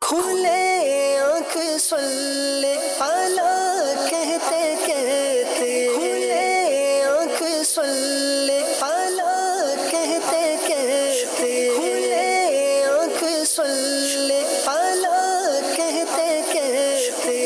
کھلے آنکھ صلی اعلیٰ کہتے کہتے، کھلے آنکھ صلی اعلیٰ کہتے کہتے، کھلے آنکھ صلی اعلیٰ کہتے کہتے۔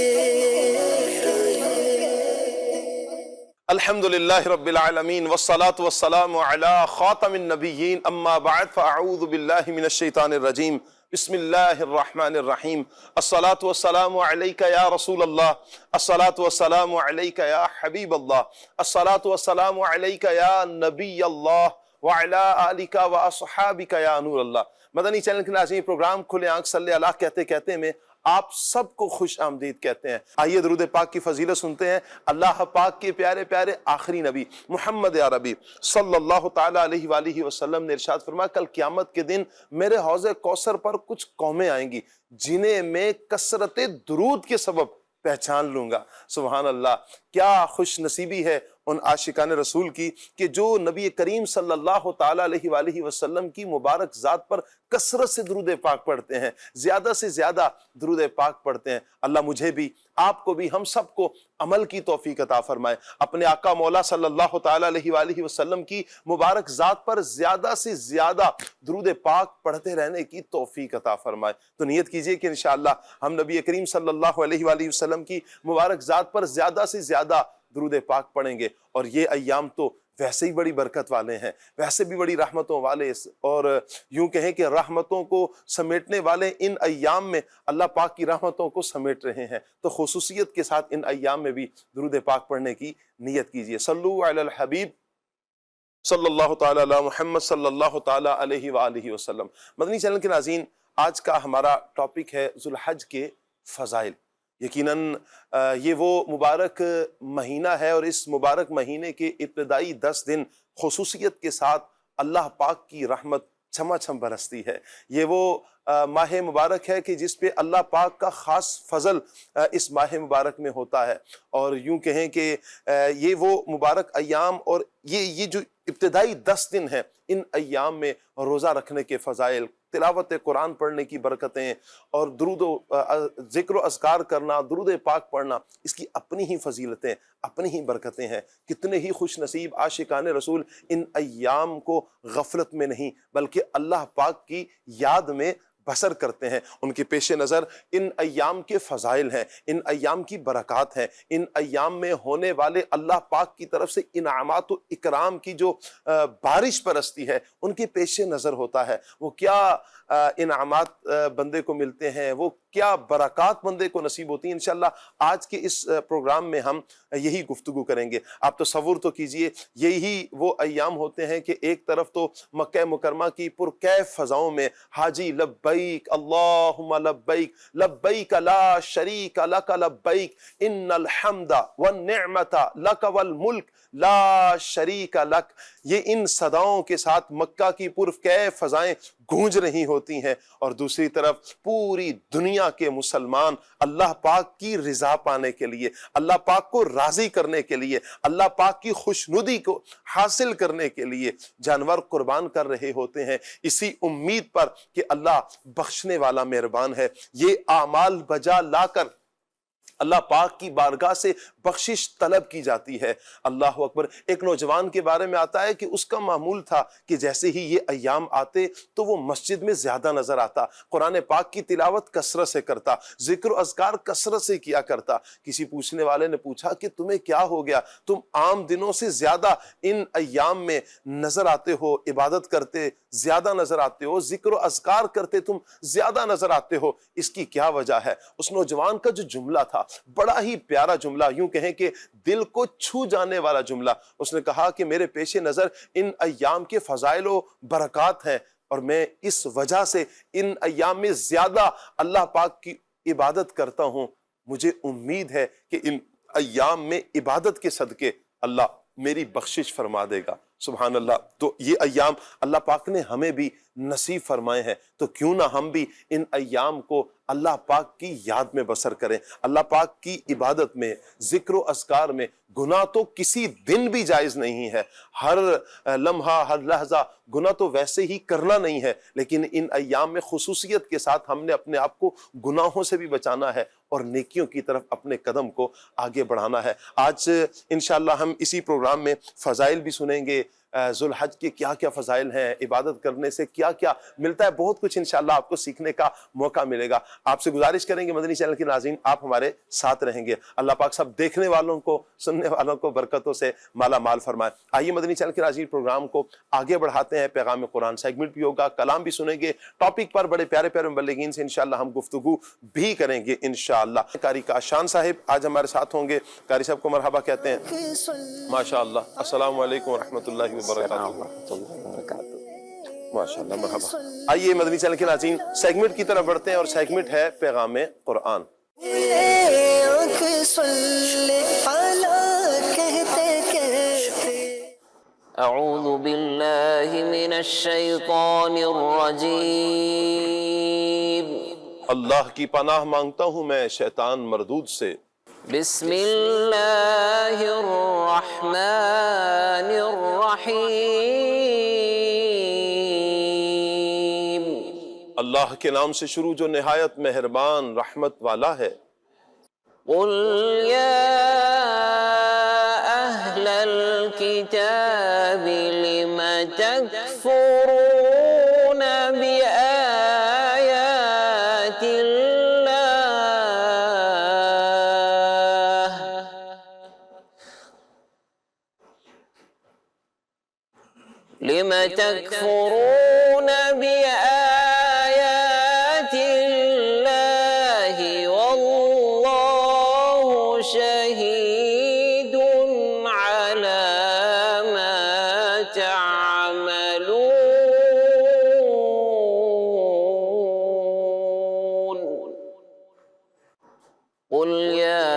الحمدللہ رب العالمین والصلاة والسلام علی خاتم النبیین، اما بعد فاعوذ باللہ من الشیطان الرجیم، بسم اللہ الرحمن الرحیم۔ الصلاة والسلام علیک یا رسول اللہ، الصلاة والسلام علیک یا حبیب اللہ، الصلاة والسلام علیک یا نبی اللہ وعلی آلک واصحابک یا نور اللہ۔ مدنی چینل کے ناظرین، پروگرام کھلے آنکھ صلی اللہ کہتے کہتے میں آپ سب کو خوش آمدید کہتے ہیں۔ آئیے درود پاک کی فضیلت سنتے ہیں۔ اللہ پاک کے پیارے پیارے آخری نبی محمد عربی صلی اللہ تعالیٰ علیہ وآلہ وسلم نے ارشاد فرمایا، کل قیامت کے دن میرے حوض کوثر پر کچھ قومیں آئیں گی جنہیں میں کثرت درود کے سبب پہچان لوں گا۔ سبحان اللہ، کیا خوش نصیبی ہے ان عاشقان رسول کی کہ جو نبی کریم صلی اللہ تعالیٰ علیہ وآلہ وسلم کی مبارک ذات پر کثرت سے درود پاک پڑھتے ہیں، زیادہ سے زیادہ درود پاک پڑھتے ہیں۔ اللہ مجھے بھی، آپ کو بھی، ہم سب کو عمل کی توفیق عطا فرمائے، اپنے آقا مولا صلی اللہ تعالیٰ علیہ وآلہ وسلم کی مبارک ذات پر زیادہ سے زیادہ درود پاک پڑھتے رہنے کی توفیق عطا فرمائے۔ تو نیت کیجئے کہ انشاءاللہ ہم نبی کریم صلی اللہ علیہ وآلہ وسلم کی مبارک ذات پر زیادہ سے زیادہ درود پاک پڑھیں گے، اور یہ ایام تو ویسے ہی بڑی برکت والے ہیں، ویسے بھی بڑی رحمتوں والے، اور یوں کہیں کہ رحمتوں کو سمیٹنے والے ان ایام میں اللہ پاک کی رحمتوں کو سمیٹ رہے ہیں۔ تو خصوصیت کے ساتھ ان ایام میں بھی درود پاک پڑھنے کی نیت کیجئے۔ صلو علی الحبیب صلی اللہ تعالیٰ علی محمد صلی اللہ تعالیٰ علیہ وآلہ وسلم۔ مدنی چینل کے ناظرین، آج کا ہمارا ٹاپک ہے ذو الحج کے فضائل۔ یقیناً یہ وہ مبارک مہینہ ہے، اور اس مبارک مہینے کے ابتدائی 10 دن خصوصیت کے ساتھ اللہ پاک کی رحمت چھما چھم برستی ہے۔ یہ وہ ماہ مبارک ہے کہ جس پہ اللہ پاک کا خاص فضل اس ماہ مبارک میں ہوتا ہے، اور یوں کہیں کہ یہ وہ مبارک ایام اور یہ جو ابتدائی 10 دن ہیں، ان ایام میں روزہ رکھنے کے فضائل، تلاوت قرآن پڑھنے کی برکتیں، اور درود و ذکر و اذکار کرنا، درود پاک پڑھنا، اس کی اپنی ہی فضیلتیں، اپنی ہی برکتیں ہیں۔ کتنے ہی خوش نصیب عاشقان رسول ان ایام کو غفلت میں نہیں بلکہ اللہ پاک کی یاد میں بسر کرتے ہیں۔ ان کے پیش نظر ان ایام کے فضائل ہیں، ان ایام کی برکات ہیں، ان ایام میں ہونے والے اللہ پاک کی طرف سے انعامات و اکرام کی جو بارش برستی ہے، ان کے پیش نظر ہوتا ہے۔ وہ کیا انعامات بندے کو ملتے ہیں، وہ کیا برکات بندے کو نصیب ہوتی ہیں، انشاءاللہ آج کے اس پروگرام میں ہم یہی گفتگو کریں گے۔ آپ تصور تو کیجئے، یہی وہ ایام ہوتے ہیں کہ ایک طرف تو مکہ مکرمہ کی پرکیف فضاؤں میں حاجی لبیک اللہم لبیک، لبیک لا شریک لک لبیک، ان الحمد والنعمت لک والملک لا شریک لک، یہ ان صداؤں کے ساتھ مکہ کی پرکیف فضائیں گونج رہی ہوتی ہیں، اور دوسری طرف پوری دنیا کے مسلمان اللہ پاک کی رضا پانے کے لیے، اللہ پاک کو راضی کرنے کے لیے، اللہ پاک کی خوشنودی کو حاصل کرنے کے لیے جانور قربان کر رہے ہوتے ہیں، اسی امید پر کہ اللہ بخشنے والا مہربان ہے۔ یہ اعمال بجا لا کر اللہ پاک کی بارگاہ سے بخشش طلب کی جاتی ہے۔ اللہ اکبر۔ ایک نوجوان کے بارے میں آتا ہے کہ اس کا معمول تھا کہ جیسے ہی یہ ایام آتے تو وہ مسجد میں زیادہ نظر آتا، قرآن پاک کی تلاوت کثرت سے کرتا، ذکر و اذکار کثرت سے کیا کرتا۔ کسی پوچھنے والے نے پوچھا کہ تمہیں کیا ہو گیا، تم عام دنوں سے زیادہ ان ایام میں نظر آتے ہو، عبادت کرتے زیادہ نظر آتے ہو، ذکر و اذکار کرتے تم زیادہ نظر آتے ہو، اس کی کیا وجہ ہے؟ اس نوجوان کا جو جملہ تھا بڑا ہی پیارا جملہ، یوں کہیں کہ دل کو چھو جانے والا جملہ۔ اس نے کہا کہ میرے پیش نظر ان ایام کے فضائل و برکات ہیں، اور میں اس وجہ سے ان ایام میں زیادہ اللہ پاک کی عبادت کرتا ہوں۔ مجھے امید ہے کہ ان ایام میں عبادت کے صدقے اللہ میری بخشش فرما دے گا۔ سبحان اللہ۔ تو یہ ایام اللہ پاک نے ہمیں بھی نصیب فرمائے ہیں، تو کیوں نہ ہم بھی ان ایام کو اللہ پاک کی یاد میں بسر کریں، اللہ پاک کی عبادت میں، ذکر و اذکار میں۔ گناہ تو کسی دن بھی جائز نہیں ہے، ہر لمحہ ہر لحظہ گناہ تو ویسے ہی کرنا نہیں ہے، لیکن ان ایام میں خصوصیت کے ساتھ ہم نے اپنے آپ کو گناہوں سے بھی بچانا ہے اور نیکیوں کی طرف اپنے قدم کو آگے بڑھانا ہے۔ آج انشاءاللہ ہم اسی پروگرام میں فضائل بھی سنیں گے، ذو الحج کے کیا کیا فضائل ہیں، عبادت کرنے سے کیا کیا ملتا ہے، بہت کچھ انشاءاللہ آپ کو سیکھنے کا موقع ملے گا۔ آپ سے گزارش کریں گے مدنی چینل کے ناظرین آپ ہمارے ساتھ رہیں گے، اللہ پاک سب دیکھنے والوں کو، سننے والوں کو برکتوں سے مالا مال فرمائے۔ آئیے مدنی چینل کے ناظرین پروگرام کو آگے بڑھاتے ہیں، پیغام قرآن سیگمنٹ بھی ہوگا، کلام بھی سنیں گے، ٹاپک پر بڑے پیارے پیارے مبلغین سے انشاءاللہ ہم گفتگو بھی کریں گے انشاءاللہ۔ قاری کاشان صاحب آج ہمارے ساتھ ہوں گے، قاری صاحب کو مرحبا کہتے ہیں۔ ماشاءاللہ، السلام علیکم ورحمۃ اللہ وبرکاتہ۔ ماشاءاللہ، مرحبا۔ آئیے مدنی چینل کے ناظرین سیگمنٹ کی طرف بڑھتے ہیں، اور سیگمنٹ ہے پیغام قرآن۔ اعوذ باللہ من الشیطان الرجیم، اللہ کی پناہ مانگتا ہوں میں شیطان مردود سے۔ بسم اللہ الرحمن الرحیم، اللہ کے نام سے شروع جو نہایت مہربان رحمت والا ہے۔ قل یا اہل الکتاب لم تکفرون بآیات اللہ لم تکفرون بآیات اللہ واللہ شہید علی ما تعملون۔ قل یا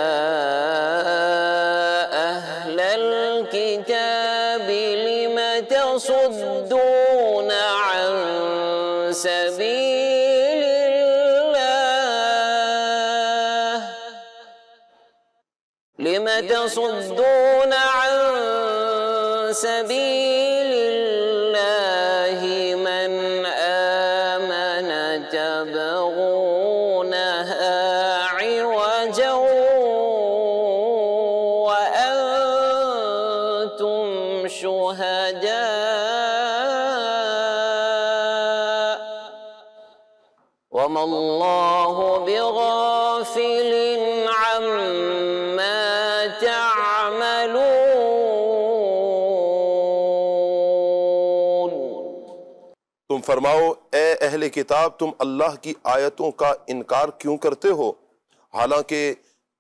اہل الکتاب لم تصدون عن سبیل اللہ لم تصدون عن سبیل اللہ من آمن تبغونها عوجا وأنتم شهداء وما الله بغافل عما تعملون۔ تم فرماؤ اے اہل کتاب، تم اللہ کی آیتوں کا انکار کیوں کرتے ہو، حالانکہ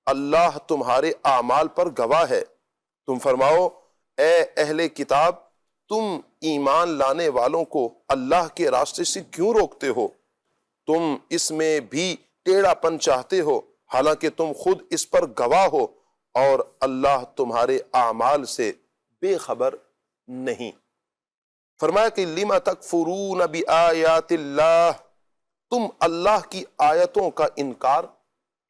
اللہ تمہارے اعمال پر گواہ ہے۔ تم فرماؤ اے اہل کتاب، تم ایمان لانے والوں کو اللہ کے راستے سے کیوں روکتے ہو، تم اس میں بھی ٹیڑھا پن چاہتے ہو، حالانکہ تم خود اس پر گواہ ہو، اور اللہ تمہارے اعمال سے بے خبر نہیں۔ فرمایا کہ لما تکفرون بآیات اللہ، تم اللہ کی آیتوں کا انکار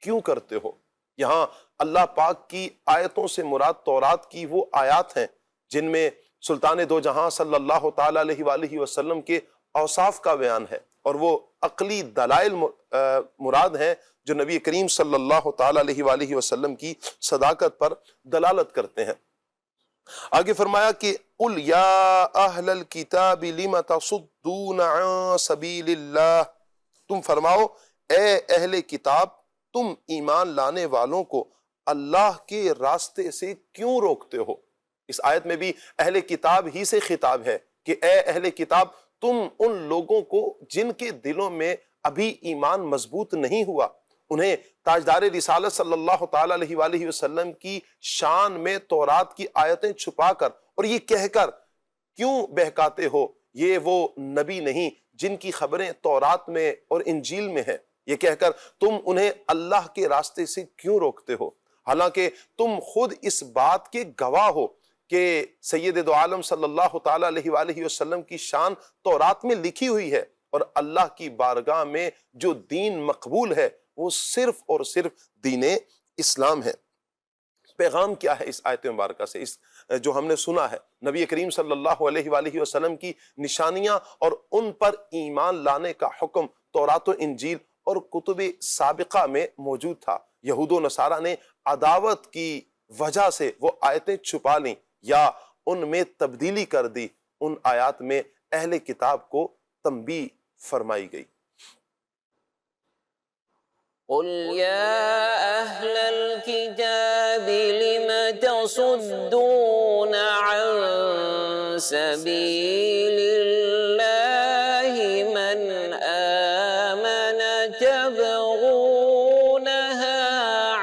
کیوں کرتے ہو۔ یہاں اللہ پاک کی آیتوں سے مراد تورات کی وہ آیات ہیں جن میں سلطان دو جہاں صلی اللہ تعالیٰ علیہ وآلہ وسلم کے اوصاف کا بیان ہے، اور وہ عقلی دلائل مراد ہیں جو نبی کریم صلی اللہ تعالیٰ علیہ وآلہ وسلم کی صداقت پر دلالت کرتے ہیں۔ آگے فرمایا کہ قل یا اہل الکتاب لم تصدون عن سبیل اللہ، تم فرماؤ اے اہل کتاب، تم ایمان لانے والوں کو اللہ کے راستے سے کیوں روکتے ہو۔ اس آیت میں بھی اہل کتاب ہی سے خطاب ہے کہ اے اہل کتاب، تم ان لوگوں کو جن کے دلوں میں ابھی ایمان مضبوط نہیں ہوا، انہیں تاجدار رسالت صلی اللہ تعالیٰ علیہ وآلہ وسلم کی شان میں تورات کی آیتیں چھپا کر اور یہ کہہ کر کیوں بہکاتے ہو، یہ وہ نبی نہیں جن کی خبریں تورات میں اور انجیل میں ہیں، یہ کہہ کر تم انہیں اللہ کے راستے سے کیوں روکتے ہو، حالانکہ تم خود اس بات کے گواہ ہو کہ سید دو عالم صلی اللہ تعالیٰ علیہ وآلہ وسلم کی شان تورات میں لکھی ہوئی ہے، اور اللہ کی بارگاہ میں جو دین مقبول ہے وہ صرف اور صرف دین اسلام ہے۔ پیغام کیا ہے اس آیت مبارکہ سے؟ اس جو ہم نے سنا ہے، نبی کریم صلی اللہ علیہ وآلہ وسلم کی نشانیاں اور ان پر ایمان لانے کا حکم تورات و انجیل اور کتب سابقہ میں موجود تھا۔ یہود و نصارہ نے عداوت کی وجہ سے وہ آیتیں چھپا لیں یا ان میں تبدیلی کر دی۔ ان آیات میں اہل کتاب کو تنبیہ فرمائی گئی۔ قل يا أهل الكتاب لم تصدون عن سبيل الله من آمن تبغونها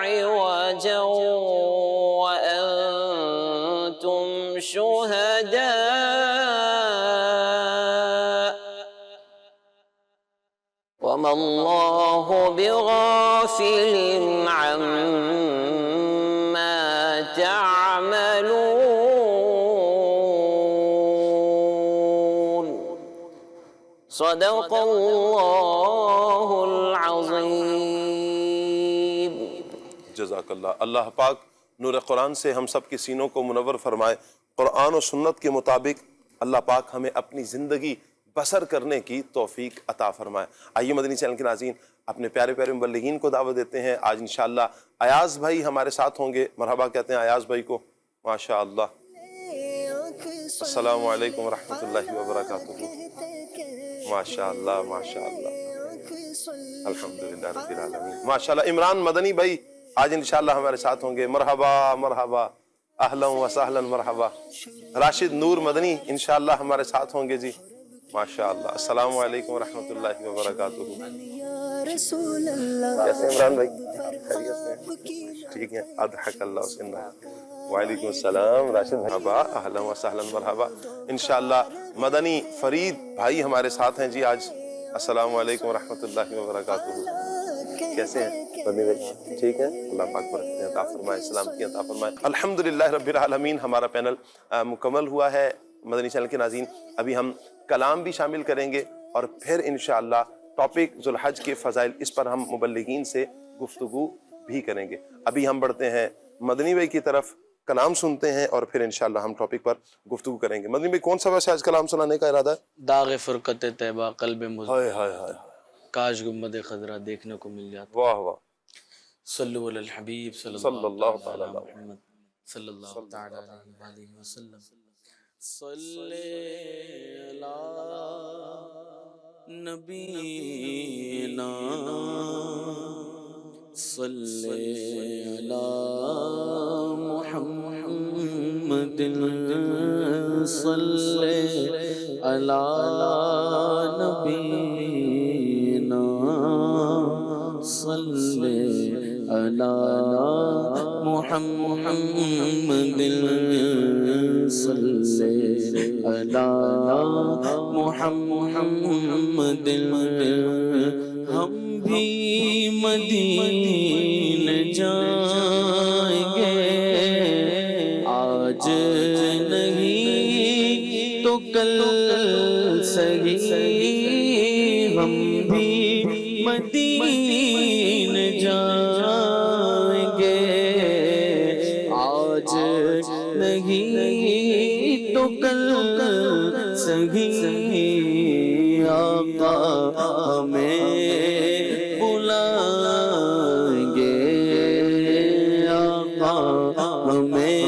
عوجا وأنتم شهداء وما الله بغافل عما تعملون صدق اللہ العظیم۔ جزاک اللہ۔ اللہ پاک نور قرآن سے ہم سب کے سینوں کو منور فرمائے۔ قرآن و سنت کے مطابق اللہ پاک ہمیں اپنی زندگی بسر کرنے کی توفیق عطا فرمائے۔ آئیے مدنی چینل کے ناظرین اپنے پیارے پیارے مبلغین کو دعوت دیتے ہیں۔ آج انشاءاللہ ایاز بھائی ہمارے ساتھ ہوں گے۔ مرحبا کہتے ہیں ایاز بھائی کو۔ ماشاءاللہ۔ السلام علیکم ورحمۃ اللہ وبرکاتہ۔ ماشاءاللہ ماشاءاللہ، الحمدللہ رب العالمین۔ ماشاءاللہ۔ عمران مدنی بھائی آج انشاءاللہ ہمارے ساتھ ہوں گے۔ مرحبا مرحبا، اہلا و سہلا، مرحبا۔ راشد نور مدنی انشاءاللہ ہمارے ساتھ ہوں گے جی۔ ماشاءاللہ۔ السلام علیکم ورحمۃ اللہ وبرکاتہ۔ کیسے عمران بھائی؟ خیریت سے؟ ٹھیک ہے، اضحک اللہ سنہ۔ وعلیکم السلام راشد، مرحبا، اہلا و سہلا، مرحبا۔ انشاءاللہ مدنی فرید بھائی ہمارے ساتھ ہیں جی آج۔ السلام علیکم ورحمۃ اللہ وبرکاتہ۔ کیسے ہیں مدنی بھائی؟ ٹھیک ہے، اللہ پاک برکتیں عطا فرمائے، سلامتی عطا فرمائے۔ الحمدللہ رب العالمین۔ ہمارا پینل مکمل ہوا ہے مدنی چینل کے ناظرین۔ ابھی ہم کلام بھی شامل کریں گے اور پھر انشاءاللہ ٹاپک ذوالحج کے فضائل، اس پر ہم مبلغین سے گفتگو بھی کریں گے۔ ابھی ہم بڑھتے ہیں مدنی بھائی کی طرف، کلام سنتے ہیں اور پھر انشاءاللہ ہم ٹاپک پر گفتگو کریں گے۔ مدنی بھائی کون سا ویسے آج کلام سنانے کا ارادہ ہے؟ داغ فرقت طیبہ قلب مزدور، ہائے ہائے ہائے، کاش گنبد خضرا دیکھنے کو مل جاتا۔ واہ واہ، صلو علی الحبیب صلی صلی اللہ اللہ تعالی تعالی علیہ محمد صلی اللہ تعالی علیہ وسلم۔ صلی علی نبینا، صلی علی محمد، صلی علی نبینا، صلی علی محمد، صلی علی محمد۔ ہم بھی مدینے جائیں گے، آج نہیں تو کل سہی، ہم بھی مدینے جائیں گے، آج نہیں تو کل سہی، آقا ہمیں بلائیں گے، آقا ہمیں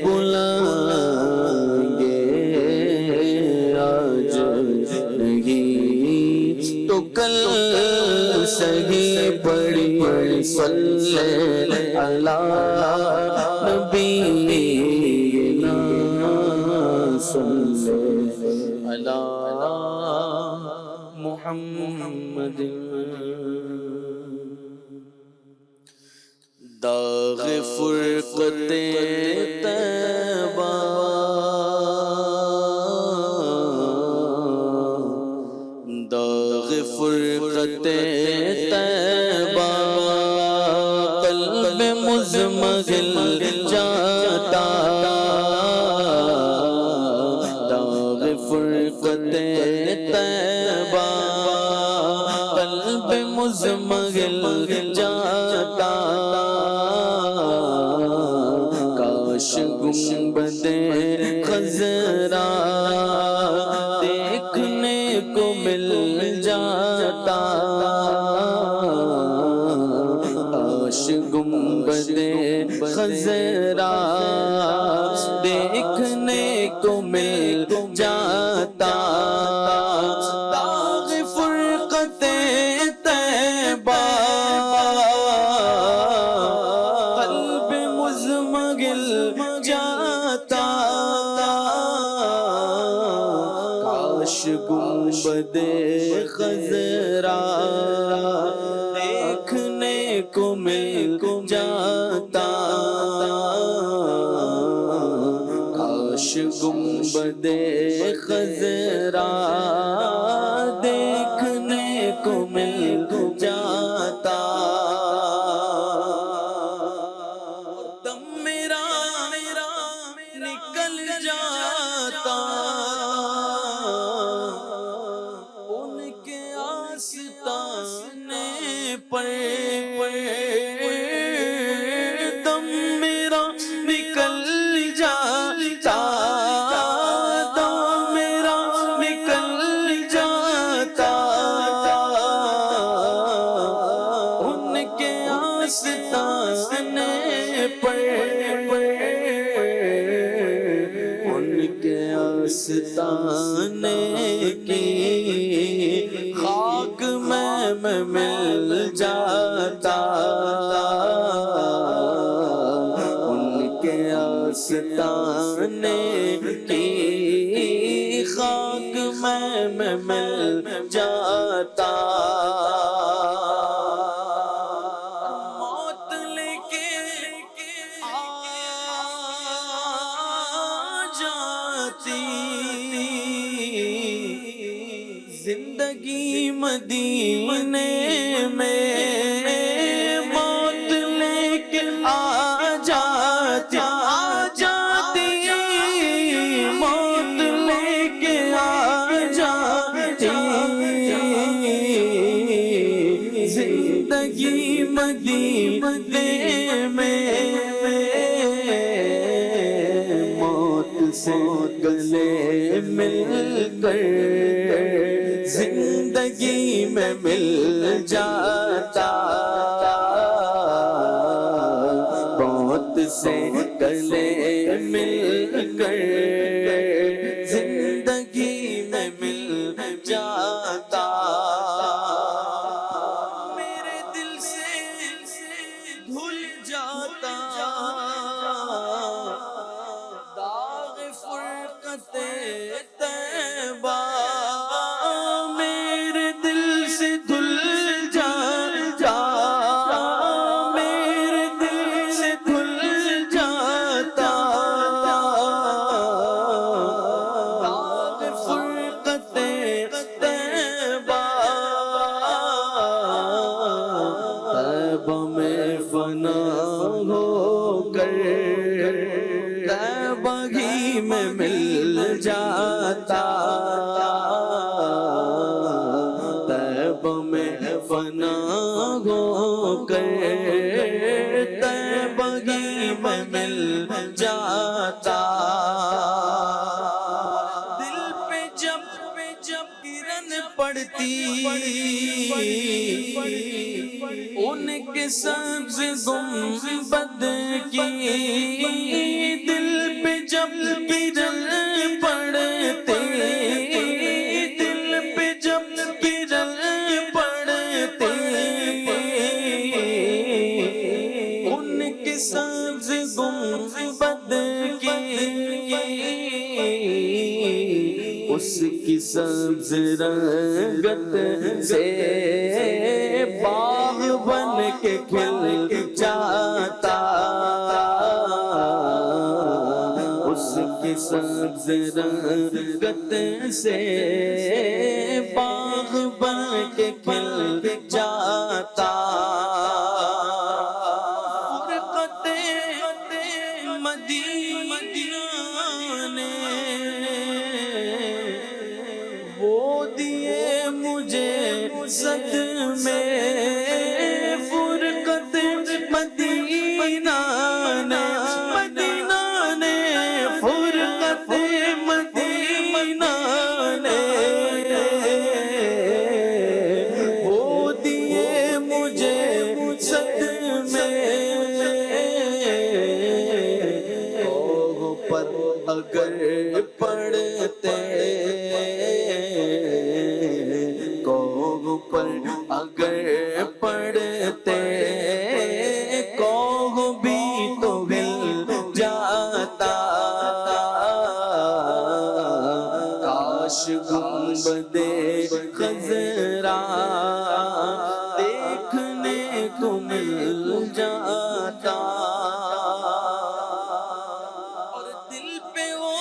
بلائیں گے، آج نہیں تو کل سہی، بڑی صلی علی نبینا، صلی علی محمد۔ داغ فرقت طیبہ داغ فرقت طیبہ قلب مزمحل جاتا، داغ فرقت طیبہ قلب مزمحل مغل جاتا کاش گنبد خضرا دیکھنے کو مل جاتا کاش گنبد خضرا دیکھنے کو مل جاتا داغ فرقت طیبہ قلب مزمگل جاتا کاش گنبد خضرا دیکھنے کو مل جاتا کاش گنبد خضرا دیکھنے کو مل جاتا دم میرا نکل جاتا ان کے آستانے پر دم میرا نکل جاتا دم میرا نکل جاتا ان کے آستانے پر ان کے آستانے کی خاک میں مل جاتا ان کے آستانے کی خاک میں مل جاتا موت لے کے آ جاتی زندگی مدینے میں موت لے کے آ جاتی موت لے کے آ جاتی زندگی مدینے میں موت سے گلے مل کر زندگی میں مل جاتا موت سے گلے مل کر زندگی میں مل جاتا میرے دل سے دھل جاتا داغ فرقت طیبہ میرے دل سے دھل جاتا میرے دل سے دھل جاتا داغ فرقت طیبہ طیبہ میں فنا ہو کر طیبہ ہی میں مل جاتا طیبہ میں فنا ہو کر طیبہ ہی میں مل جاتا دل پہ جب کرن پڑتی ان کے سبز گنبد کی دل پہ جب کرن پڑتے دل پہ جب کرن پڑتے ان کے سبز گنبد کی اس کی سبز رنگت سے باغ بن کے کھل جاتا اس کی سبز رنگت سے باغ بن کے کھل جاتا فرقت مدینے وہ دیے مجھے صدمے کو مل جاتا، اور دل پہ وہ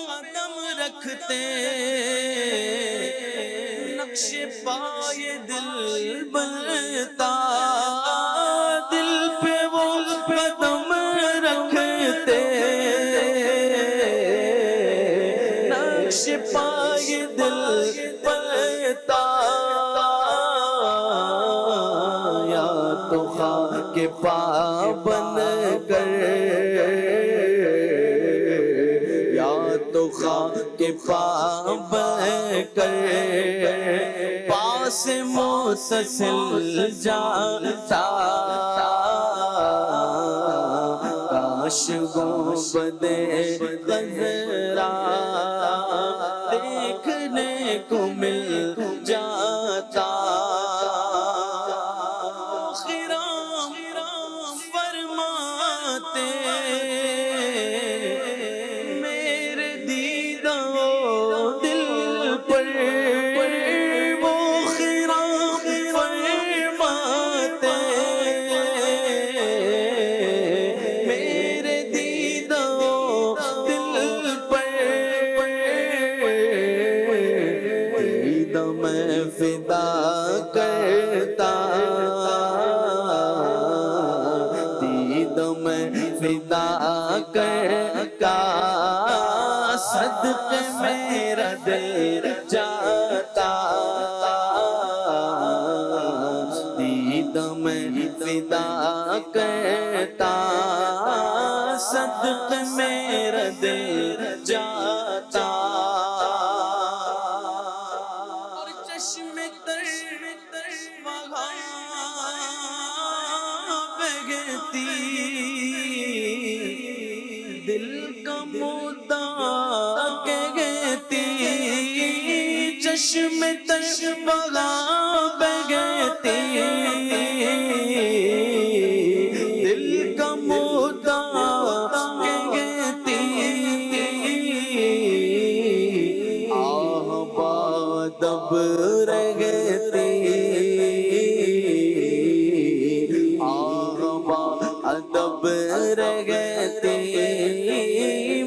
قدم رکھتے نقش پائے دل بنتا، دل پہ وہ قدم رکھتے نقش پائے دل بنتا، یا تو خاک پا بن کر، یا تو خاک پا بن کر پاس متصل جاتا، کاش گنبد خضرا دیکھنے کو مل جاتا، خرام فرماتے میرے دیدہ دل پر، وہ خرام فرماتے میرے دیدہ دل پر، دیدہ میں فدا کرتا، دیدہ میں فدا کرتا، صدقے میرا دل جاتا، دیدہ میں فدا کرتا، صدقے میرا دل جاتا، اور چشم تر وہاں بہتی، دل کا مدعا کہتی، چشم تر وہاں بہتی، دل کا مدعا کہتی، آہ بادب رہتی، آہ بادب رہتی،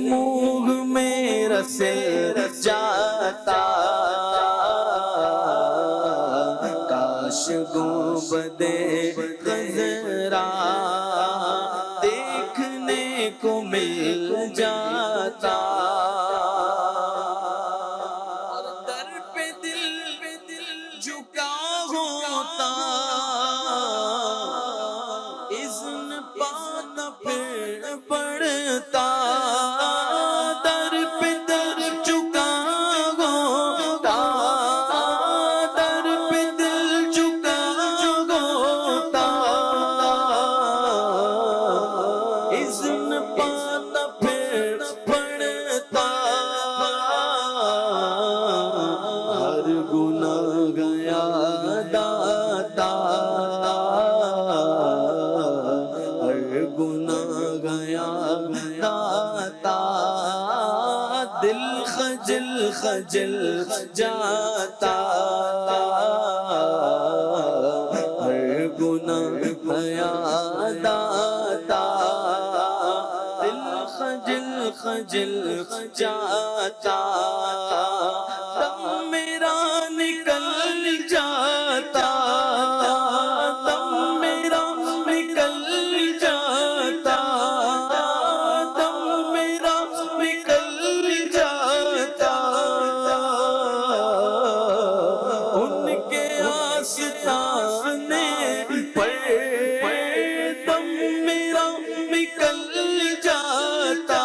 منہ میرا سر جاتا، کاش گنبد خضرا دیکھنے کو مل جاتا، اور در پہ دل جھکا ہوتا، اذن پانا پھر پڑتا، در پہ دل جھکا ہوتا، در پہ دل جھکا ہوتا، اذن پانا پھر پڑتا، ہر گناہ گیا داتا، ہر گناہ گیا داتا، دل خجل خجل جاتا، ہر گناہ گیا داتا، دل خجل خجل جاتا، دم میرا نکل جاتا، دم میرا نکل جاتا، دم میرا نکل جاتا، ان کے آستانے پر دم میرا نکل جاتا،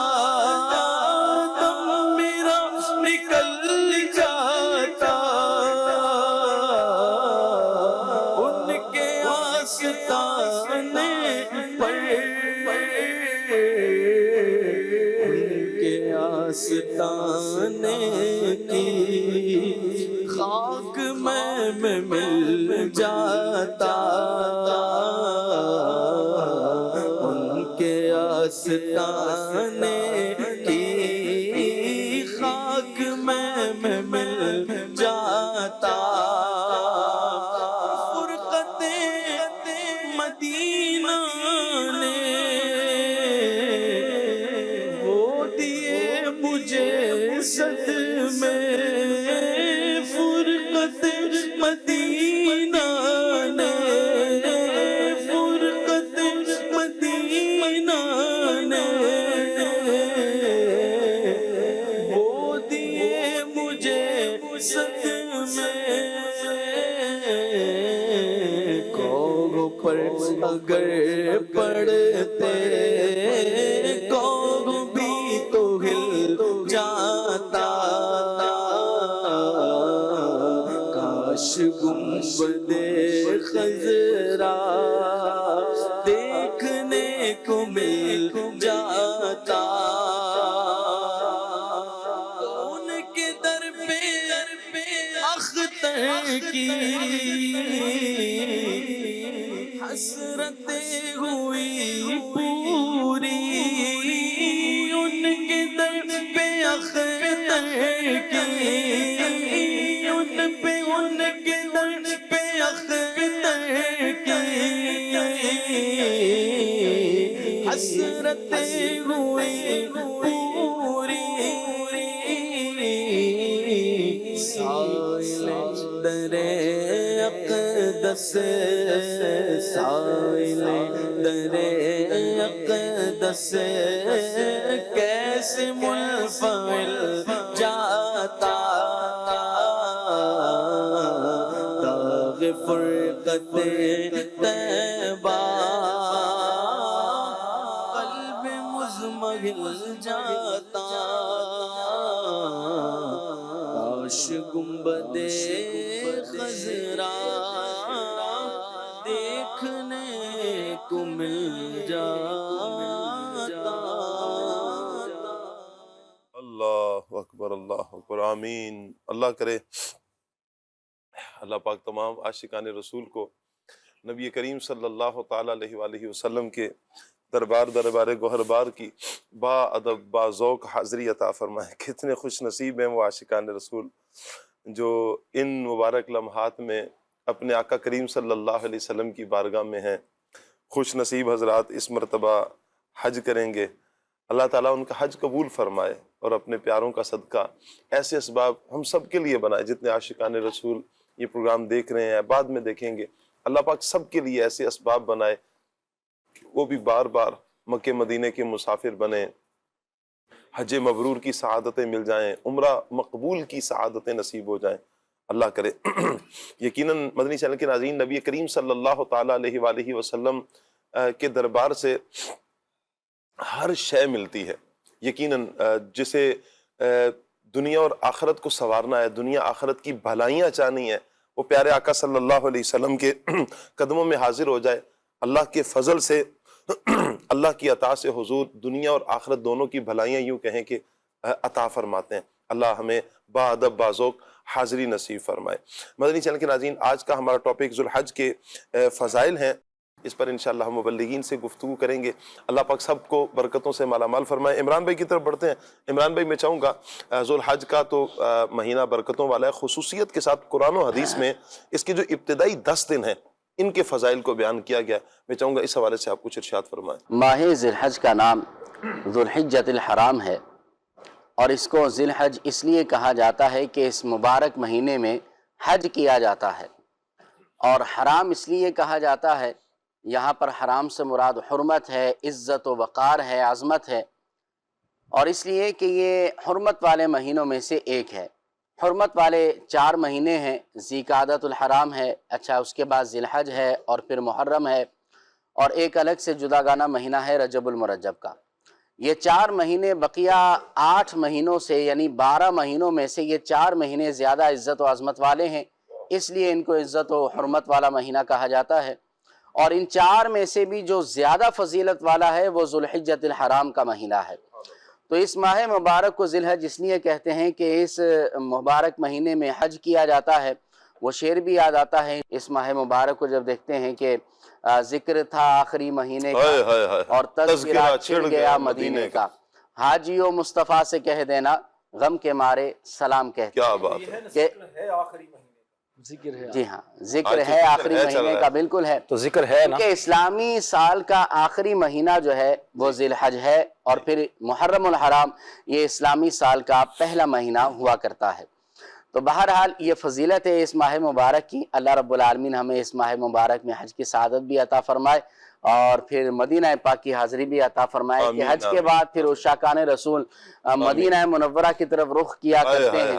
دم میرا نکل جاتا، ان کے آستانے پر، ان کے آستانے کی خاک میں مل جاتا، ان کے آستانے کی خاک میں مل جاتا، فرقت پر اگر پڑتے کو بھی تو ہل جاتا، کاش گنبد خضرا دیکھنے کو مل جاتا، ان کے در پہ اختر کی حسرتیں ہوئی پوری، ان کے در پہ اختر کی، ان کے در پہ اختر کی حسرتیں ہوئی پوری، سائل در اقدس، سائل در اقدس کیسے منفعل جاتا، داغ فرقت طیبہ قلب مزمحل جاتا، کاش گنبد خضرا دیکھنے کو مل جاتا۔ اللہ اکبر، اللہ اکبر، آمین۔ اللہ کرے اللہ پاک تمام عاشقان رسول کو نبی کریم صلی اللہ تعالیٰ علیہ وآلہ وسلم کے دربار گوہر بار کی با ادب با ذوق حاضری عطا فرمائے۔ کتنے خوش نصیب ہیں وہ عاشقان رسول جو ان مبارک لمحات میں اپنے آقا کریم صلی اللہ علیہ وسلم کی بارگاہ میں ہیں۔ خوش نصیب حضرات اس مرتبہ حج کریں گے، اللہ تعالیٰ ان کا حج قبول فرمائے اور اپنے پیاروں کا صدقہ ایسے اسباب ہم سب کے لیے بنائے۔ جتنے عاشقان رسول یہ پروگرام دیکھ رہے ہیں، بعد میں دیکھیں گے، اللہ پاک سب کے لیے ایسے اسباب بنائے کہ وہ بھی بار بار مکہ مدینے کے مسافر بنیں، حج مبرور کی سعادتیں مل جائیں، عمرہ مقبول کی سعادتیں نصیب ہو جائیں، اللہ کرے۔ یقیناً مدنی چینل کے ناظرین، نبی کریم صلی اللہ تعالیٰ علیہ وآلہ وسلم کے دربار سے ہر شے ملتی ہے۔ یقیناً جسے دنیا اور آخرت کو سنوارنا ہے، دنیا آخرت کی بھلائیاں چاہنی ہے، وہ پیارے آقا صلی اللہ علیہ وسلم کے قدموں میں حاضر ہو جائے۔ اللہ کے فضل سے، اللہ کی عطا سے حضور دنیا اور آخرت دونوں کی بھلائیاں یوں کہیں کہ عطا فرماتے ہیں۔ اللہ ہمیں با ادب با ذوق حاضری نصیب فرمائے۔ مدنی چینل کے ناظرین، آج کا ہمارا ٹاپک ذوالحج کے فضائل ہیں، اس پر انشاءاللہ ہم مبلغین سے گفتگو کریں گے۔ اللہ پاک سب کو برکتوں سے مالا مال فرمائے۔ عمران بھائی کی طرف بڑھتے ہیں۔ عمران بھائی، میں چاہوں گا ذوالحج کا تو مہینہ برکتوں والا ہے، خصوصیت کے ساتھ قرآن و حدیث میں اس کے جو ابتدائی 10 دن ہیں ان کے فضائل کو بیان کیا گیا، میں چاہوں گا اس حوالے سے آپ کچھ ارشاد فرمائیں۔ ماہ ذی الحج کا نام ذوالحجۃ الحرام ہے، اور اس کو ذی الحج اس لیے کہا جاتا ہے کہ اس مبارک مہینے میں حج کیا جاتا ہے، اور حرام اس لیے کہا جاتا ہے، یہاں پر حرام سے مراد حرمت ہے، عزت و وقار ہے، عظمت ہے، اور اس لیے کہ یہ حرمت والے مہینوں میں سے ایک ہے۔ حرمت والے 4 مہینے ہیں، ذی قعدۃ الحرام ہے، اچھا اس کے بعد ذی الحج ہے، اور پھر محرم ہے، اور ایک الگ سے جداگانہ مہینہ ہے رجب المرجب کا۔ یہ 4 مہینے بقیہ 8 مہینوں سے، یعنی 12 مہینوں میں سے یہ 4 مہینے زیادہ عزت و عظمت والے ہیں، اس لیے ان کو عزت و حرمت والا مہینہ کہا جاتا ہے۔ اور ان 4 میں سے بھی جو زیادہ فضیلت والا ہے وہ ذوالحجۃ الحرام کا مہینہ ہے۔ تو اس ماہ مبارک کو ذی الحج اس لیے کہتے ہیں کہ اس مبارک مہینے میں حج کیا جاتا ہے۔ وہ شعر بھی یاد آتا ہے اس ماہ مبارک کو جب دیکھتے ہیں کہ ذکر تھا آخری مہینے کا اور تذکرہ چھڑ گیا مدینے کا، حاجیو مصطفیٰ سے کہہ دینا غم کے مارے سلام کہتے ہیں۔ کیا بات ہے، ذکر ہے، جی ہاں ذکر ہے آخری مہینے کا، بالکل ہے، تو ذکر ہے نا، کہ اسلامی سال کا آخری مہینہ جو ہے وہ ذی الحج ہے، اور پھر محرم الحرام یہ اسلامی سال کا پہلا مہینہ ہوا کرتا ہے۔ تو بہرحال یہ فضیلت ہے اس ماہ مبارک کی۔ اللہ رب العالمین ہمیں اس ماہ مبارک میں حج کی سعادت بھی عطا فرمائے، اور پھر مدینہ پاک کی حاضری بھی عطا فرمائے کہ حج کے بعد پھر عشاقان رسول مدینہ منورہ کی طرف رخ کیا کرتے ہیں،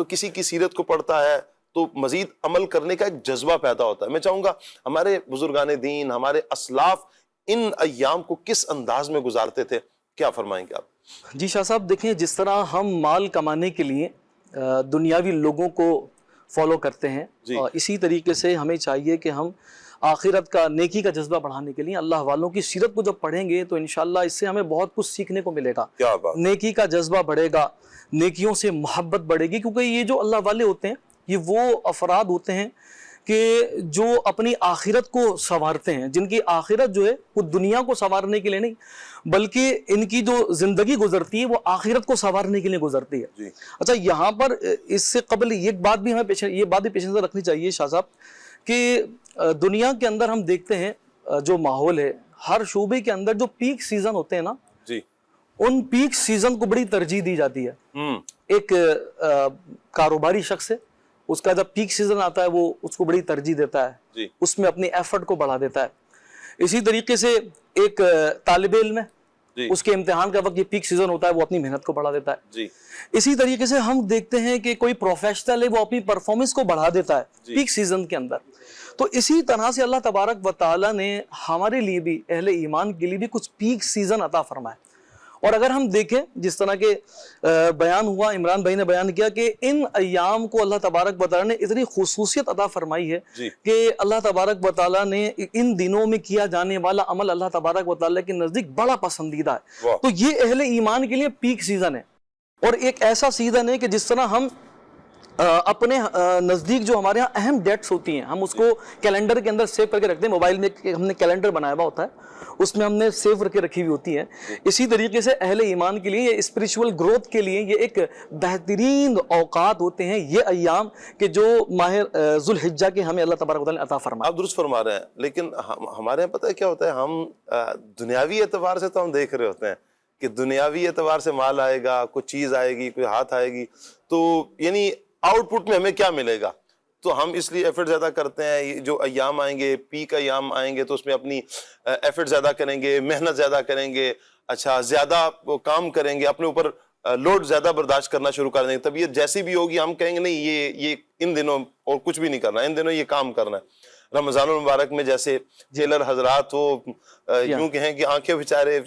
تو کسی کی سیرت کو پڑھتا ہے تو مزید عمل کرنے کا ایک جذبہ پیدا ہوتا ہے. میں چاہوں گا ہمارے بزرگان دین، ہمارے اسلاف ان ایام کو کس انداز میں گزارتے تھے، کیا فرمائیں گے آپ؟ جی شاہ صاحب دیکھیں، جس طرح ہم مال کمانے کے لیے دنیاوی لوگوں کو فالو کرتے ہیں، اور اسی طریقے سے ہمیں چاہیے کہ ہم آخرت کا، نیکی کا جذبہ بڑھانے کے لیے اللہ والوں کی سیرت کو جب پڑھیں گے تو انشاءاللہ اس سے ہمیں بہت کچھ سیکھنے کو ملے گا. کیا بات، نیکی کا جذبہ بڑھے گا، نیکیوں سے محبت بڑھے گی، کیونکہ یہ جو اللہ والے ہوتے ہیں یہ وہ افراد ہوتے ہیں کہ جو اپنی آخرت کو سنوارتے ہیں، جن کی آخرت جو ہے وہ دنیا کو سنوارنے کے لیے نہیں بلکہ ان کی جو زندگی گزرتی ہے وہ آخرت کو سنوارنے کے لیے گزرتی ہے. اچھا، یہاں پر اس سے قبل ایک بات بھی ہمیں یہ بات بھی پیش نظر رکھنی چاہیے شاہ صاحب کہ دنیا کے اندر ہم دیکھتے ہیں جو ماحول ہے، ہر شعبے کے اندر جو پیک سیزن ہوتے ہیں نا، ان پیک سیزن کو بڑی ترجیح دی جاتی ہے. ایک کاروباری شخص ہے، اس کا جب پیک سیزن آتا ہے وہ اس کو بڑی ترجیح دیتا ہے، اس میں اپنی ایفرٹ کو بڑھا دیتا ہے. اسی طریقے سے ایک طالب علم ہے، اس کے امتحان کا وقت یہ پیک سیزن ہوتا ہے، وہ اپنی محنت کو بڑھا دیتا ہے. اسی طریقے سے ہم دیکھتے ہیں کہ کوئی پروفیشنل ہے، وہ اپنی پرفارمنس کو بڑھا دیتا ہے پیک سیزن کے اندر. تو اسی طرح سے اللہ تبارک و تعالیٰ نے ہمارے لیے بھی، اہل ایمان کے لیے بھی کچھ پیک سیزن عطا فرمایا. اور اگر ہم دیکھیں جس طرح کے بیان ہوا، عمران بھائی نے بیان کیا کہ ان ایام کو اللہ تبارک و تعالیٰ نے اتنی خصوصیت عطا فرمائی ہے کہ اللہ تبارک و تعالیٰ نے ان دنوں میں کیا جانے والا عمل اللہ تبارک و تعالیٰ کے نزدیک بڑا پسندیدہ ہے. تو یہ اہل ایمان کے لیے پیک سیزن ہے، اور ایک ایسا سیزن ہے کہ جس طرح ہم اپنے نزدیک جو ہمارے ہاں اہم ڈیٹس ہوتی ہیں ہم اس کو کیلنڈر کے اندر سیو کر کے رکھتے ہیں. موبائل میں ہم نے کیلنڈر بنایا ہوا ہوتا ہے، اس میں ہم نے سیو کر کے رکھی ہوئی ہوتی ہے. اسی طریقے سے اہل ایمان کے لیے یہ اسپریچول گروتھ کے لیے یہ ایک بہترین اوقات ہوتے ہیں، یہ ایام کہ جو ماہ ذو الحجہ کے ہمیں اللہ تبارک و تعالیٰ نے عطا فرمایا. آپ درست فرما رہے ہیں، لیکن ہمارے یہاں پتہ ہے کیا ہوتا ہے، ہم دنیاوی اعتبار سے تو ہم دیکھ رہے ہوتے ہیں کہ دنیاوی اعتبار سے مال آئے گا، کوئی چیز آئے گی، کوئی ہاتھ آئے گی، تو یعنی آؤٹ پٹ میں ہمیں کیا ملے گا، تو ہم اس لیے ایفرٹ زیادہ کرتے ہیں. جو ایام آئیں گے، پیک ایام آئیں گے، تو اس میں اپنی ایفرٹ زیادہ کریں گے، محنت زیادہ کریں گے، اچھا زیادہ کام کریں گے، اپنے اوپر لوڈ زیادہ برداشت کرنا شروع کر دیں گے. طبیعت جیسی بھی ہوگی ہم کہیں گے نہیں یہ ان دنوں اور کچھ بھی نہیں کرنا، ان دنوں یہ کام کرنا ہے. رمضان المبارک میں جیسے جیلر حضرات وہ یوں کہیں کہ آنکھیں بیچارے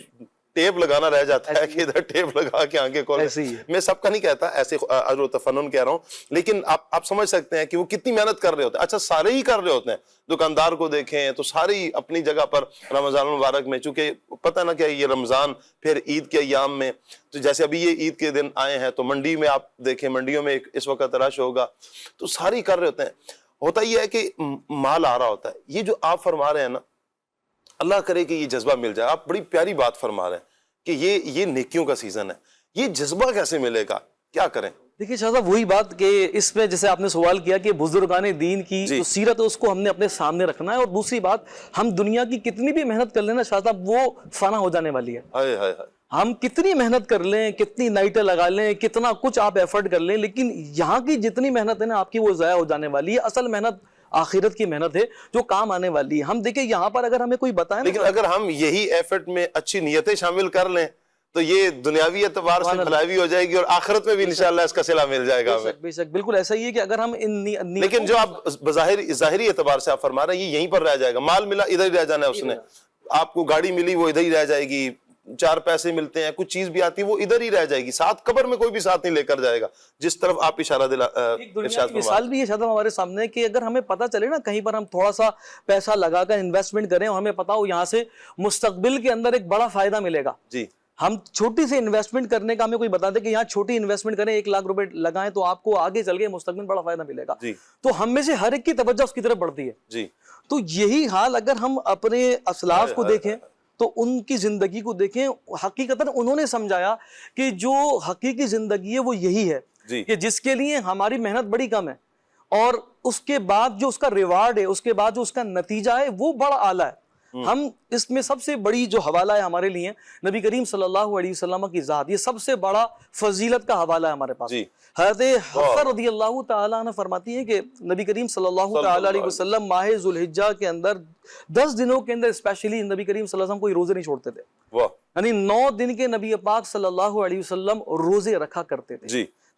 ٹیپ لگانا رہ جاتا ہے کہ ادھر ٹیپ لگا کے آنکھیں کھول. میں سب کا نہیں کہتا، ایسے اجر و تفنن کہہ رہا ہوں، لیکن آپ سمجھ سکتے ہیں کہ وہ کتنی محنت کر رہے ہوتے ہیں. اچھا سارے ہی کر رہے ہوتے ہیں، دکاندار کو دیکھیں تو سارے ہی اپنی جگہ پر رمضان المبارک میں، چونکہ پتہ نہ کیا یہ رمضان پھر عید کے ایام میں، تو جیسے ابھی یہ عید کے دن آئے ہیں تو منڈی میں آپ دیکھیں، منڈیوں میں اس وقت رش ہوگا، تو سارے ہی کر رہے ہوتے ہیں. ہوتا یہ ہے کہ مال آ رہا ہوتا ہے. یہ جو آپ فرما رہے ہیں نا، اللہ کرے کہ یہ جذبہ مل جائے. آپ بڑی پیاری بات فرما رہے ہیں کہ یہ نیکیوں کا سیزن ہے. یہ جذبہ کیسے ملے گا، کیا کریں؟ دیکھیے شاہ صاحب وہی بات کہ اس میں جیسے آپ نے سوال کیا کہ بزرگان دین کی جو سیرت ہے اس کو ہم نے اپنے سامنے رکھنا ہے. اور دوسری بات، ہم دنیا کی کتنی بھی محنت کر لیں نا شاہ صاحب، وہ فنا ہو جانے والی ہے. ہم کتنی محنت کر لیں، کتنی نائٹیں لگا لیں، کتنا کچھ آپ ایفرٹ کر لیں، لیکن یہاں کی جتنی محنت ہے نا آپ کی، وہ ضائع ہو جانے والی ہے. اصل محنت آخرت کی محنت ہے جو کام آنے والی ہے. ہم دیکھیں یہاں پر اگر ہمیں کوئی بتائے، لیکن اگر ہم یہی ایفرٹ میں اچھی نیتیں شامل کر لیں تو یہ دنیاوی اعتبار سے بھلائی ہو جائے گی، اور آخرت میں بھی انشاءاللہ اس کا صلہ مل جائے گا ہمیں. بے شک بالکل ایسا ہی ہے کہ اگر ہم لیکن جو آپ ظاہری اعتبار سے آپ فرما رہے ہیں، یہ یہیں پر رہ جائے گا. مال ملا ادھر ہی رہ جانا ہے، اس نے آپ کو گاڑی ملی وہ ادھر ہی رہ جائے گی، 4 پیسے ملتے ہیں، کچھ چیز بھی آتی ہے وہ ادھر ہی رہ جائے گی. ساتھ قبر میں کوئی بھی ساتھ نہیں لے کر جائے گا، جس طرف آپ اشارہ مثال بھی ہے شاید ہمارے سامنے کہ اگر ہمیں پتہ چلے نا کہیں پر ہم تھوڑا سا پیسہ لگا کر انویسٹمنٹ کریں اور ہمیں پتا ہو یہاں سے مستقبل کے اندر ایک بڑا فائدہ ملے گا. جی، ہم چھوٹی سے انویسٹمنٹ کرنے کا ہمیں کوئی بتا دے کہ یہاں چھوٹی انویسٹمنٹ کریں، 1 لاکھ روپے لگائیں تو آپ کو آگے چل کے مستقبل بڑا فائدہ ملے گا. تو ہم میں سے ہر ایک کی توجہ اس کی طرف بڑھتی ہے. تو یہی حال اگر ہم اپنے اسلاف کو دیکھیں تو ان کی زندگی کو دیکھیں، حقیقتاً انہوں نے سمجھایا کہ جو حقیقی زندگی ہے وہ یہی ہے کہ جس کے لیے ہماری محنت بڑی کم ہے، اور اس کے بعد جو اس کا ریوارڈ ہے، اس کے بعد جو اس کا نتیجہ ہے وہ بڑا اعلیٰ ہے. ہم اس میں سب سے بڑی جو حوالہ ہے ہمارے لیے نبی کریم صلی اللہ علیہ وسلم کی ذات، یہ سب سے بڑا فضیلت کا حوالہ ہے ہمارے پاس. حضرت حفصہ رضی اللہ تعالیٰ عنہ فرماتی ہیں کہ نبی کریم صلی اللہ تعالیٰ علیہ وسلم ماہ ذو الحجہ کے اندر 10 دنوں کے اندر اسپیشلی نبی کریم صلی اللہ علیہ وسلم کوئی روزے نہیں چھوڑتے تھے. یعنی 9 دن کے نبی پاک صلی اللہ علیہ وسلم روزے رکھا کرتے تھے.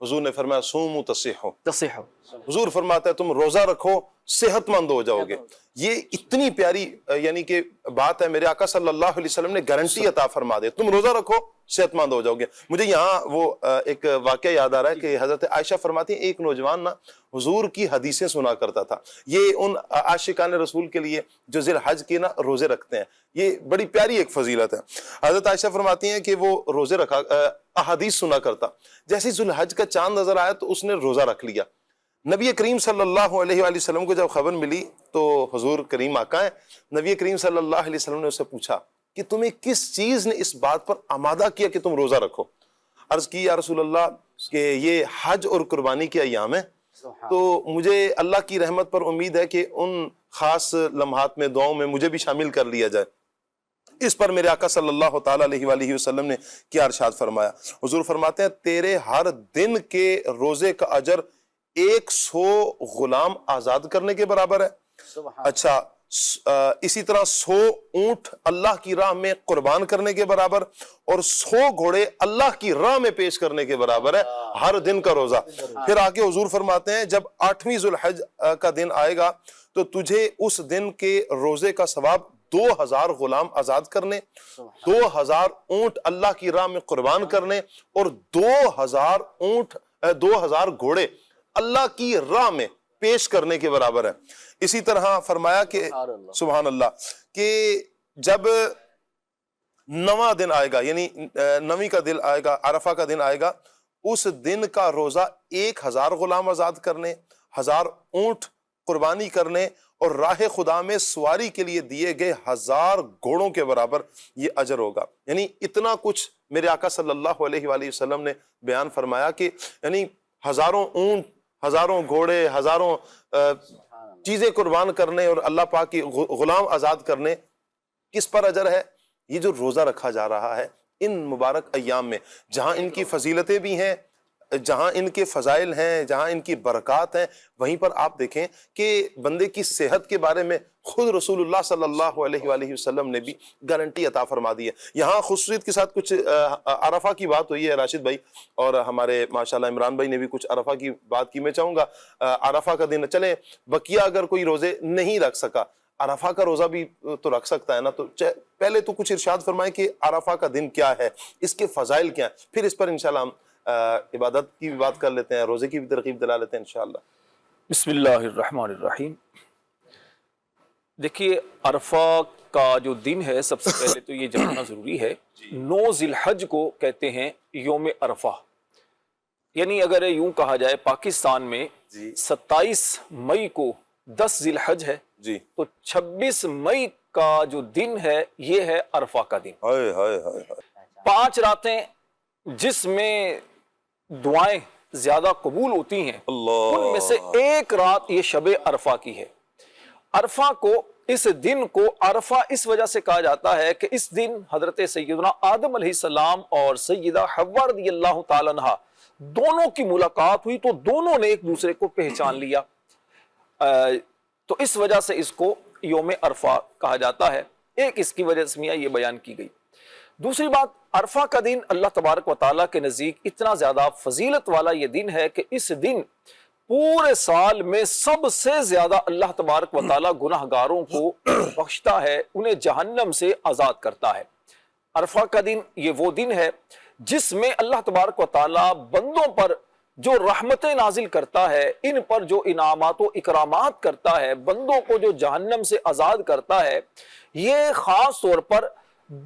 حضور نے فرمایا صوموا تصحوا، تصح حضور فرماتا ہے تم روزہ رکھو صحت مند ہو جاؤ گے۔ یہ اتنی پیاری یعنی کہ بات ہے، میرے آقا صلی اللہ علیہ وسلم نے گارنٹی عطا فرما دے، تم روزہ رکھو صحت مند ہو جاؤ گے۔ مجھے یہاں وہ ایک واقعہ یاد آ رہا ہے کہ حضرت عائشہ فرماتی ہیں ایک نوجوان نا حضور کی حدیثیں سنا کرتا تھا۔ یہ ان عاشقان رسول کے لیے جو ذی الحج کے نا روزے رکھتے ہیں، یہ بڑی پیاری ایک فضیلت ہے۔ حضرت عائشہ فرماتی ہیں کہ وہ روزے رکھا احادیث سنا کرتا، جیسے ذی الحج کا چاند نظر آیا تو اس نے روزہ رکھ لیا۔ نبی کریم صلی اللہ علیہ وآلہ وسلم کو جب خبر ملی تو حضور کریم آقا ہیں، نبی کریم صلی اللہ علیہ وسلم نے اسے پوچھا کہ تمہیں کس چیز نے اس بات پر آمادہ کیا کہ تم روزہ رکھو؟ عرض کی یا رسول اللہ کہ یہ حج اور قربانی کے ایام ہیں، تو مجھے اللہ کی رحمت پر امید ہے کہ ان خاص لمحات میں دعاؤں میں مجھے بھی شامل کر لیا جائے۔ اس پر میرے آقا صلی اللہ تعالیٰ علیہ وآلہ وسلم نے کیا ارشاد فرمایا؟ حضور فرماتے ہیں تیرے ہر دن کے روزے کا اجر 100 غلام آزاد کرنے کے برابر ہے۔ اچھا، اسی طرح 100 اونٹ اللہ کی راہ میں قربان کرنے کے برابر، اور 100 گھوڑے اللہ کی راہ میں پیش کرنے کے برابر ہے ہر دن کا روزہ۔ پھر آگے حضور فرماتے ہیں جب 8ویں ذی الحج کا دن آئے گا تو تجھے اس دن کے روزے کا ثواب 2000 غلام آزاد کرنے، 2000 اونٹ اللہ کی راہ میں قربان کرنے، اور 2000 گھوڑے اللہ کی راہ میں پیش کرنے کے برابر ہے۔ اسی طرح فرمایا کہ سبحان اللہ کہ جب 9واں دن آئے گا، یعنی 9ویں کا دن آئے گا، عرفہ کا دن آئے گا، اس دن کا روزہ 1000 غلام آزاد کرنے، 1000 اونٹ قربانی کرنے، اور راہ خدا میں سواری کے لیے دیے گئے 1000 گھوڑوں کے برابر یہ اجر ہوگا۔ یعنی اتنا کچھ میرے آقا صلی اللہ علیہ وآلہ وسلم نے بیان فرمایا کہ یعنی ہزاروں اونٹ، ہزاروں گھوڑے، ہزاروں چیزیں قربان کرنے اور اللہ پاک کی غلام آزاد کرنے، کس پر اجر ہے؟ یہ جو روزہ رکھا جا رہا ہے ان مبارک ایام میں، جہاں ان کی فضیلتیں بھی ہیں، جہاں ان کے فضائل ہیں، جہاں ان کی برکات ہیں، وہیں پر آپ دیکھیں کہ بندے کی صحت کے بارے میں خود رسول اللہ صلی اللہ علیہ وآلہ وسلم نے بھی گارنٹی عطا فرما دی ہے۔ یہاں خصوصیت کے ساتھ کچھ عرفہ کی بات ہوئی ہے راشد بھائی، اور ہمارے ماشاءاللہ عمران بھائی نے بھی کچھ عرفہ کی بات کی۔ میں چاہوں گا عرفہ کا دن چلیں، بقیہ اگر کوئی روزے نہیں رکھ سکا، عرفہ کا روزہ بھی تو رکھ سکتا ہے نا، تو پہلے تو کچھ ارشاد فرمائیں کہ عرفہ کا دن کیا ہے، اس کے فضائل کیا ہیں، پھر اس پر انشاءاللہ ہم عبادت کی بھی بات کر لیتے ہیں، روزے کی بھی ترغیب دلا لیتے ہیں انشاءاللہ۔ بسم اللہ الرحمن الرحیم۔ دیکھیے عرفہ کا جو دن ہے، سب سے پہلے تو یہ جاننا ضروری ہے 9 ذی الحج کو کہتے ہیں یوم عرفہ، یعنی اگر یوں کہا جائے پاکستان میں 27 مئی کو 10 ذی الحج ہے جی، تو 26 مئی کا جو دن ہے یہ ہے عرفہ کا دن۔ 5 راتیں جس میں دعائیں زیادہ قبول ہوتی ہیں، ان میں سے ایک رات یہ شب عرفہ کی ہے۔ عرفہ کو، اس دن کو عرفہ اس وجہ سے کہا جاتا ہے کہ اس دن حضرت سیدنا آدم علیہ السلام اور سیدہ حوا رضی اللہ تعالیٰ عنہا دونوں کی ملاقات ہوئی، تو دونوں نے ایک دوسرے کو پہچان لیا، تو اس وجہ سے اس کو یوم عرفہ کہا جاتا ہے۔ ایک اس کی وجہ سے یہ بیان کی گئی۔ دوسری بات، عرفہ کا دن اللہ تبارک و تعالیٰ کے نزدیک اتنا زیادہ فضیلت والا یہ دن ہے کہ اس دن پورے سال میں سب سے زیادہ اللہ تبارک و تعالیٰ گناہ گاروں کو بخشتا ہے، انہیں جہنم سے آزاد کرتا ہے۔ عرفہ کا دن یہ وہ دن ہے جس میں اللہ تبارک و تعالیٰ بندوں پر جو رحمتیں نازل کرتا ہے، ان پر جو انعامات و اکرامات کرتا ہے، بندوں کو جو جہنم سے آزاد کرتا ہے، یہ خاص طور پر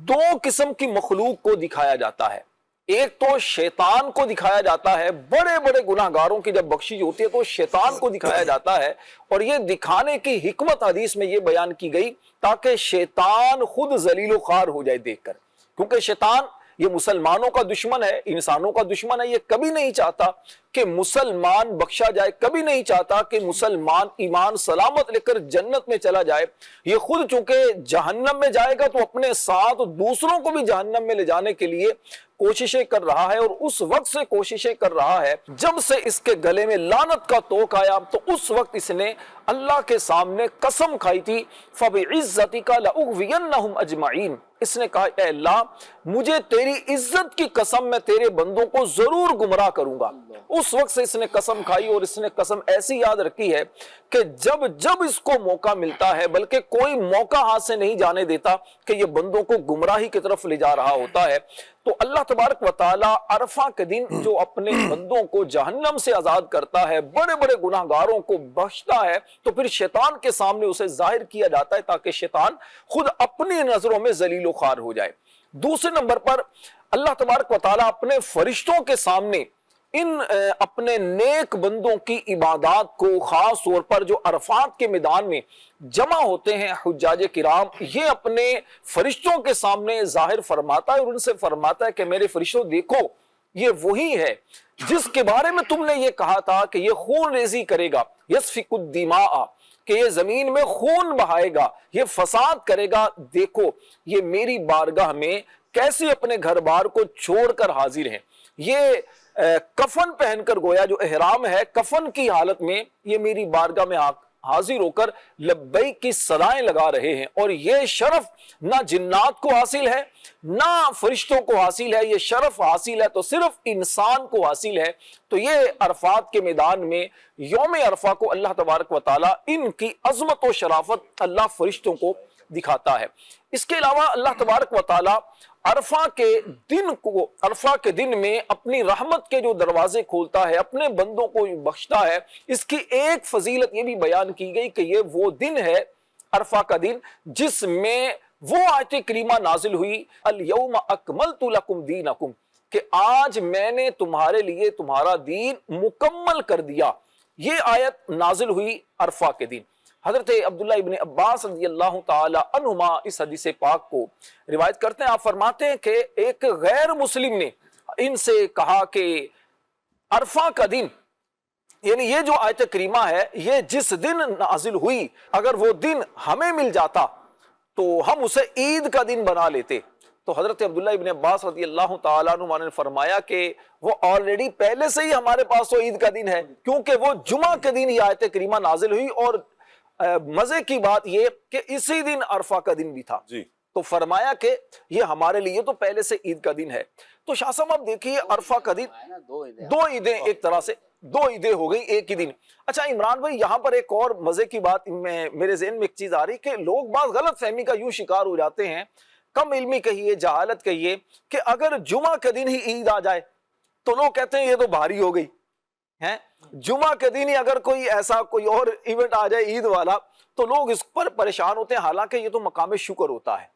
2 قسم کی مخلوق کو دکھایا جاتا ہے۔ ایک تو شیطان کو دکھایا جاتا ہے، بڑے بڑے گناہ گاروں کی جب بخشش ہوتی ہے تو شیطان کو دکھایا جاتا ہے، اور یہ دکھانے کی حکمت حدیث میں یہ بیان کی گئی تاکہ شیطان خود ذلیل و خوار ہو جائے دیکھ کر، کیونکہ شیطان یہ مسلمانوں کا دشمن ہے، انسانوں کا دشمن ہے، یہ کبھی نہیں چاہتا کہ مسلمان بخشا جائے، کبھی نہیں چاہتا کہ مسلمان ایمان سلامت لے کر جنت میں چلا جائے۔ یہ خود چونکہ جہنم میں جائے گا تو اپنے ساتھ دوسروں کو بھی جہنم میں لے جانے کے لیے کوششیں کر رہا ہے، اور اس وقت سے کوششیں کر رہا ہے جب سے اس کے گلے میں لعنت کا توق آیا، تو اس وقت اس نے اللہ کے سامنے قسم کھائی تھی، فَبِعِزَّتِكَ لَأُغْوِيَنَّهُمْ أَجْمَعِينَ، اس نے کہا اے اللہ مجھے تیری عزت کی قسم میں تیرے بندوں کو ضرور گمراہ کروں گا. اس وقت سے اس نے قسم کھائی اور اس نے قسم ایسی یاد رکھی ہے کہ جب جب اس کو موقع ملتا ہے بلکہ کوئی موقع ہاتھ سے نہیں جانے دیتا کہ یہ بندوں کو گمراہی کی طرف لے جا رہا ہوتا ہے. تو اللہ تبارک و تعالی عرفہ کے دن جو اپنے بندوں کو جہنم سے آزاد کرتا ہے, بڑے بڑے گناہگاروں کو بخشتا ہے, تو پھر شیطان کے سامنے اسے ظاہر کیا جاتا ہے تاکہ شیطان خود اپنی نظروں میں ذلیل و خوار ہو جائے. دوسرے نمبر پر اللہ تبارک و تعالی اپنے فرشتوں کے سامنے ان اپنے نیک بندوں کی عبادات کو خاص طور پر جو عرفات کے میدان میں جمع ہوتے ہیں حجاج کرام, یہ اپنے فرشتوں کے سامنے ظاہر فرماتا ہے اور ان سے فرماتا ہے کہ میرے فرشتوں دیکھو یہ وہی ہے جس کے بارے میں تم نے یہ کہا تھا کہ یہ خون ریزی کرے گا, یسفک الدماء, کہ یہ زمین میں خون بہائے گا, یہ فساد کرے گا. دیکھو یہ میری بارگاہ میں کیسے اپنے گھر بار کو چھوڑ کر حاضر ہیں, یہ کفن پہن کر گویا جو احرام ہے کفن کی حالت میں یہ میری بارگاہ میں حاضر ہو کر لبیک کی صدائیں لگا رہے ہیں. اور یہ شرف نہ جنات کو حاصل ہے نہ فرشتوں کو حاصل ہے, یہ شرف حاصل ہے تو صرف انسان کو حاصل ہے. تو یہ عرفات کے میدان میں یوم عرفہ کو اللہ تبارک و تعالی ان کی عظمت و شرافت اللہ فرشتوں کو دکھاتا ہے. اس کے علاوہ اللہ تبارک و تعالی عرفہ کے دن میں اپنی رحمت کے جو دروازے کھولتا ہے, اپنے بندوں کو بخشتا ہے. اس کی ایک فضیلت یہ بھی بیان کی گئی کہ یہ وہ دن ہے عرفہ کا دن جس میں وہ آیت کریمہ نازل ہوئی الیوم اکملت لکم دینکم, کہ آج میں نے تمہارے لیے تمہارا دین مکمل کر دیا. یہ آیت نازل ہوئی عرفہ کے دن. حضرت عبداللہ ابن عباس رضی اللہ تعالی عنہما اس حدیث پاک کو روایت کرتے ہیں. آپ فرماتے ہیں کہ ایک غیر مسلم نے ان سے کہا کہ عرفہ کا دن یعنی یہ جو آیت کریمہ ہے یہ جس دن نازل ہوئی اگر وہ دن ہمیں مل جاتا تو ہم اسے عید کا دن بنا لیتے. تو حضرت عبداللہ ابن عباس رضی اللہ تعالیٰ عنہ نے فرمایا کہ وہ آلریڈی پہلے سے ہی ہمارے پاس تو عید کا دن ہے, کیونکہ وہ جمعہ کے دن یہ آیت کریمہ نازل ہوئی. اور مزے کی بات یہ کہ اسی دن عرفہ کا دن بھی تھا جی. تو فرمایا کہ یہ ہمارے لیے تو پہلے سے عید کا دن ہے. تو شاہ صاحب آپ دیکھیے عرفہ کا دن دو عیدیں ایک طرح سے دو عیدیں ہو گئی ایک ہی دن. اچھا عمران بھائی یہاں پر ایک اور مزے کی بات میرے ذہن میں ایک چیز آ رہی کہ لوگ بعض غلط فہمی کا یوں شکار ہو جاتے ہیں, کم علمی کہیے جہالت کہیے, کہ اگر جمعہ کے دن ہی عید آ جائے تو لوگ کہتے ہیں یہ تو بھاری ہو گئی ہے. جمعہ کے دن ہی اگر کوئی ایسا کوئی اور ایونٹ آ جائے عید والا تو لوگ اس پر پریشان ہوتے ہیں, حالانکہ یہ تو مقام شکر ہوتا ہے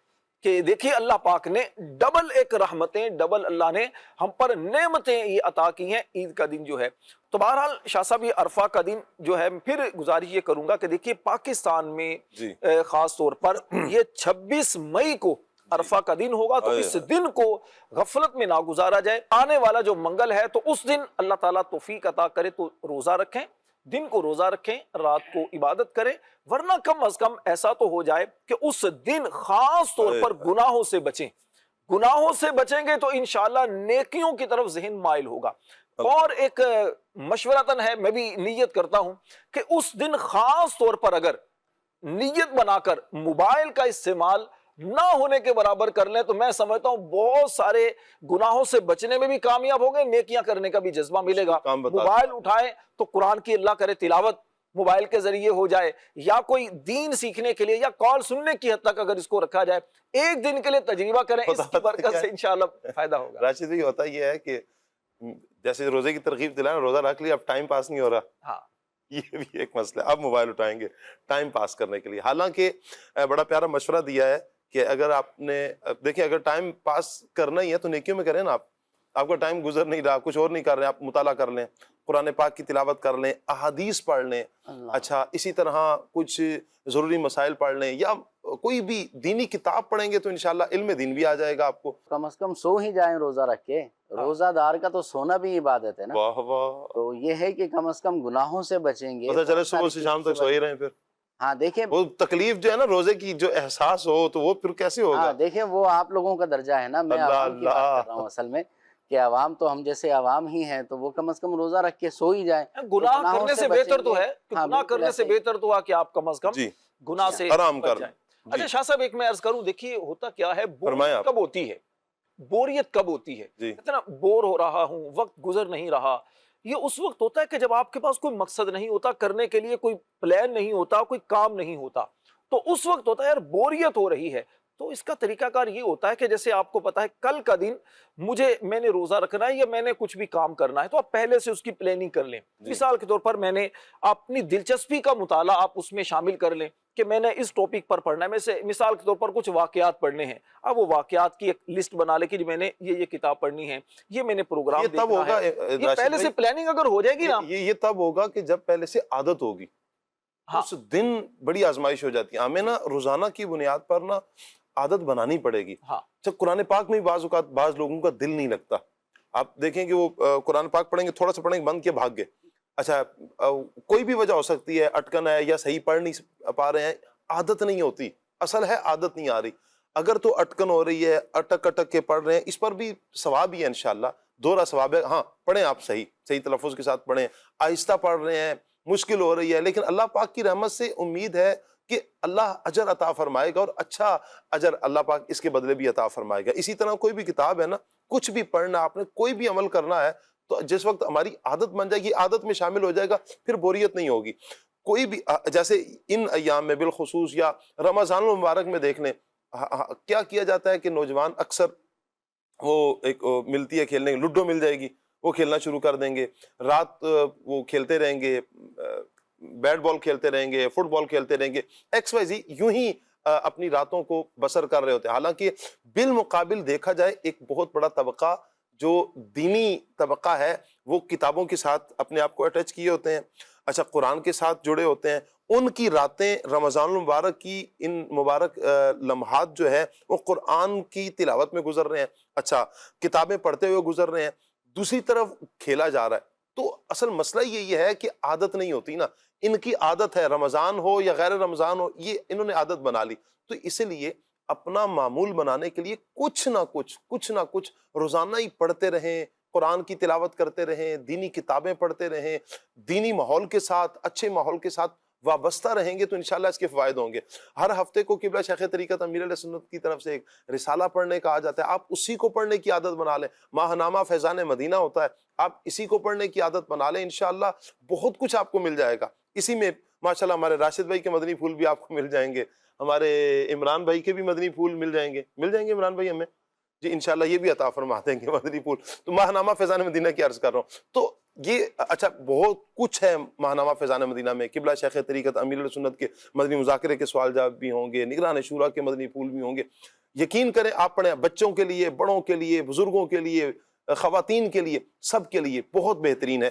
کہ دیکھیے اللہ پاک نے ڈبل ایک رحمتیں ڈبل اللہ نے ہم پر نعمتیں یہ عطا کی ہیں عید کا دن جو ہے. تو بہرحال شاہ صاحب یہ عرفہ کا دن جو ہے پھر گزارش یہ کروں گا کہ دیکھیے پاکستان میں خاص طور پر یہ 26 مئی کو عرفہ کا دن ہوگا, تو اس دن کو غفلت میں نہ گزارا جائے. آنے والا جو منگل ہے تو اس دن اللہ تعالیٰ توفیق عطا کرے تو روزہ رکھیں, دن کو روزہ رکھیں, رات کو عبادت کریں, ورنہ کم از کم ایسا تو ہو جائے کہ اس دن خاص طور پر گناہوں سے بچیں. گناہوں سے بچیں گے تو انشاءاللہ نیکیوں کی طرف ذہن مائل ہوگا. اور ایک مشورتاً ہے, میں بھی نیت کرتا ہوں کہ اس دن خاص طور پر اگر نیت بنا کر موبائل کا استعمال نہ ہونے کے برابر کر لیں تو میں سمجھتا ہوں بہت سارے گناہوں سے بچنے میں بھی کامیاب ہوں گے, نیکیاں کرنے کا بھی جذبہ ملے گا. موبائل اٹھائیں تو قرآن کی اللہ کرے تلاوت موبائل کے ذریعے ہو جائے, یا کوئی دین سیکھنے کے لیے یا کال سننے کی حد تک اگر اس کو رکھا جائے, ایک دن کے لیے تجربہ کریں, اس کی برکت سے انشاءاللہ فائدہ ہوگا. راشد بھائی ہوتا یہ ہے کہ جیسے روزے کی ترغیب دلائیں, روزہ رکھ لیا اب ٹائم پاس نہیں ہو رہا, ہاں یہ بھی ایک مسئلہ ہے. اب موبائل اٹھائیں گے ٹائم پاس کرنے کے لیے. حالانکہ بڑا پیارا مشورہ دیا ہے کہ اگر آپ نے دیکھیں اگر ٹائم پاس کرنا ہی ہے تو نیکیوں میں کریں نا. آپ کا ٹائم گزر نہیں رہا, کچھ اور نہیں کر رہے, آپ مطالعہ کر لیں, قرآن پاک کی تلاوت کر لیں, احادیث پڑھ لیں, اچھا اسی طرح کچھ ضروری مسائل پڑھ لیں, یا کوئی بھی دینی کتاب پڑھیں گے تو انشاءاللہ علم دین بھی آ جائے گا آپ کو. کم از کم سو ہی جائیں روزہ رکھ کے, روزہ دار کا تو سونا بھی عبادت ہے نا. واہ واہ. تو یہ ہے کہ کم از کم گناہوں سے بچیں گے. پتہ چلے صبح سے شام تک سو ہی رہے پھر. ہاں دیکھیں وہ تکلیف جو ہے نا روزے کی جو احساس ہو تو وہ پھر کیسے ہوگا. ہاں دیکھیں وہ آپ لوگوں کا درجہ ہے نا, میں عوام کی بات کر رہا ہوں اصل میں, کہ عوام تو ہم جیسے عوام ہی ہیں, تو وہ کم از کم روزہ رکھ کے سو ہی جائیں. گناہ کرنے سے بہتر تو ہے, گناہ کرنے سے بہتر تو ہے کہ آپ کم از کم گناہ سے آرام کر. اچھا شاہ صاحب ایک میں عرض کروں، دیکھیے ہوتا کیا ہے، فرمائیں آپ۔ کب ہوتی ہے بوریت، کب ہوتی ہے؟ جی اتنا بور ہو رہا ہوں، وقت گزر نہیں رہا، یہ اس وقت ہوتا ہے کہ جب آپ کے پاس کوئی مقصد نہیں ہوتا، کرنے کے لیے کوئی پلان نہیں ہوتا، کوئی کام نہیں ہوتا، تو اس وقت ہوتا ہے یار بوریت ہو رہی ہے۔ تو اس کا طریقہ کار یہ ہوتا ہے کہ جیسے آپ کو پتا ہے کل کا دن میں نے روزہ رکھنا ہے یا میں نے کچھ بھی کام کرنا ہے، تو آپ پہلے سے اس کی پلاننگ کر لیں۔ مثال کے طور پر میں نے اپنی دلچسپی کا مطالعہ آپ اس میں شامل کر لیں کہ میں نے اس ٹاپک پر پڑھنا ہے، مثال کے طور پر کچھ واقعات پڑھنے ہیں، اب وہ واقعات کی ایک لسٹ بنا لے کہ میں نے یہ کتاب پڑھنی ہے، یہ میں نے پروگرام دیکھنا ہے۔ یہ پہلے سے پلاننگ اگر ہو جائے گی نا، یہ تب ہوگا کہ جب پہلے سے عادت ہوگی، اس دن بڑی آزمائش ہو جاتی ہے ہمیں نا، روزانہ کی بنیاد پر نا عادت بنانی پڑے گی۔ جب قرآن پاک میں بعض اوقات بعض لوگوں کا دل نہیں لگتا، آپ دیکھیں کہ وہ قرآن پاک پڑھیں گے، تھوڑا سا پڑھیں گے، بند کیا بھاگ گئے۔ اچھا کوئی بھی وجہ ہو سکتی ہے، اٹکن ہے یا صحیح پڑھ نہیں پا رہے ہیں، عادت نہیں ہوتی، اصل ہے عادت نہیں آ رہی۔ اگر تو اٹکن ہو رہی ہے، اٹک اٹک کے پڑھ رہے ہیں، اس پر بھی ثواب ہی ہے انشاءاللہ، دوہرا ثواب ہے۔ ہاں پڑھیں، آپ صحیح تلفظ کے ساتھ پڑھیں، آہستہ پڑھ رہے ہیں، مشکل ہو رہی ہے، لیکن اللہ پاک کی رحمت سے امید ہے کہ اللہ اجر عطا فرمائے گا، اور اچھا اجر اللہ پاک اس کے بدلے بھی عطا فرمائے گا۔ اسی طرح کوئی بھی کتاب ہے نا، کچھ بھی پڑھنا، آپ نے کوئی بھی عمل کرنا ہے، تو جس وقت ہماری عادت بن جائے گی، عادت میں شامل ہو جائے گا، پھر بوریت نہیں ہوگی۔ کوئی بھی جیسے ان ایام میں بالخصوص یا رمضان المبارک میں دیکھ لیں، کیا کیا جاتا ہے کہ نوجوان اکثر وہ ایک ملتی ہے کھیلنے، لوڈو مل جائے گی، وہ کھیلنا شروع کر دیں گے، رات وہ کھیلتے رہیں گے، بیٹ بال کھیلتے رہیں گے، فٹ بال کھیلتے رہیں گے، ایکس وائی زی، یوں ہی اپنی راتوں کو بسر کر رہے ہوتے ہیں۔ حالانکہ بالمقابل دیکھا جائے ایک بہت بڑا طبقہ جو دینی طبقہ ہے، وہ کتابوں کے ساتھ اپنے آپ کو اٹیچ کیے ہوتے ہیں، اچھا قرآن کے ساتھ جڑے ہوتے ہیں، ان کی راتیں رمضان المبارک کی ان مبارک لمحات جو ہے وہ قرآن کی تلاوت میں گزر رہے ہیں، اچھا کتابیں پڑھتے ہوئے گزر رہے ہیں، دوسری طرف کھیلا جا رہا ہے۔ تو اصل مسئلہ یہی ہے کہ عادت نہیں ہوتی نا، ان کی عادت ہے، رمضان ہو یا غیر رمضان ہو، یہ انہوں نے عادت بنا لی۔ تو اس لیے اپنا معمول بنانے کے لیے کچھ نہ کچھ روزانہ ہی پڑھتے رہیں، قرآن کی تلاوت کرتے رہیں، دینی کتابیں پڑھتے رہیں، دینی ماحول کے ساتھ، اچھے ماحول کے ساتھ وابستہ رہیں گے تو انشاءاللہ اس کے فوائد ہوں گے۔ ہر ہفتے کو قبلہ شیخ طریقت امیر علیہ سنت کی طرف سے ایک رسالہ پڑھنے کا آ جاتا ہے، آپ اسی کو پڑھنے کی عادت بنا لیں۔ ماہ نامہ فیضان مدینہ ہوتا ہے، آپ اسی کو پڑھنے کی عادت بنا لیں، انشاءاللہ بہت کچھ آپ کو مل جائے گا۔ اسی میں ماشاءاللہ ہمارے راشد بھائی کے مدنی پھول بھی آپ کو مل جائیں گے، ہمارے عمران بھائی کے بھی مدنی پھول مل جائیں گے عمران بھائی ہمیں جی انشاءاللہ یہ بھی عطا فرما دیں گے مدنی پھول۔ تو ماہنامہ فیضان مدینہ کی عرض کر رہا ہوں، تو یہ اچھا بہت کچھ ہے ماہنامہ فیضان مدینہ میں، قبلہ شیخ طریقت امیر علیہ سنت کے مدنی مذاکرے کے سوال جواب بھی ہوں گے، نگران شورا کے مدنی پھول بھی ہوں گے۔ یقین کریں آپ پڑھیں، بچوں کے لیے، بڑوں کے لیے، بزرگوں کے لیے، خواتین کے لیے، سب کے لیے بہت بہترین ہے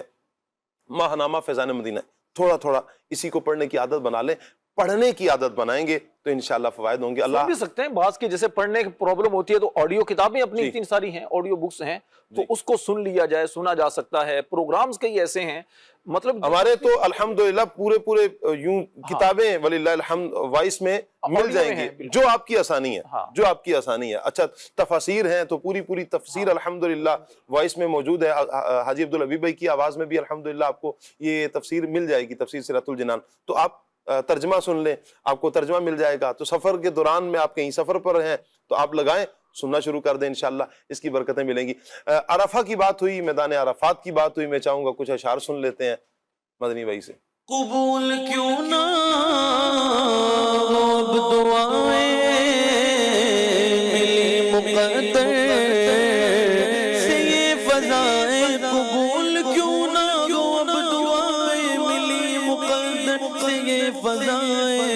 ماہنامہ فیضان مدینہ۔ تھوڑا اسی کو پڑھنے کی عادت بنا لیں، پڑھنے کی عادت بنائیں گے تو انشاءاللہ فوائد ہوں گے۔ اللہ بھی سکتے ہیں، بعض کی جیسے پڑھنے کی پرابلم ہوتی ہے تو آڈیو کتابیں اپنی اتنی ساری ہیں، آڈیو بکس ہیں، تو اس کو سن لیا جائے، سنا جا سکتا ہے۔ پروگرامز کئی ایسے ہیں، مطلب ہمارے تو الحمدللہ پورے یوں کتابیں وللہ الحمد وائس میں مل جائیں گی، جو آپ کی آسانی ہے۔ اچھا تفاسیر ہیں تو پوری تفسیر الحمدللہ وائس میں موجود ہے، حاجی عبدالحبیب بھائی کی آواز میں بھی الحمدللہ آپ کو یہ تفسیر مل جائے گی، تفسیر صراط الجنان۔ تو آپ ترجمہ سن لیں، آپ کو ترجمہ مل جائے گا۔ تو سفر کے دوران میں آپ کہیں سفر پر ہیں تو آپ لگائیں، سننا شروع کر دیں، انشاءاللہ اس کی برکتیں ملیں گی۔ عرفہ کی بات ہوئی، میدان عرفات کی بات ہوئی، میں چاہوں گا کچھ اشعار سن لیتے ہیں مدنی بھائی سے۔ قبول کیوں نہ ہو اب دعائیں ملی مقدر سے یہ فضائیں، قبول کیوں نہ ہو اب دعائیں ملی مقدر سے یہ فضائیں،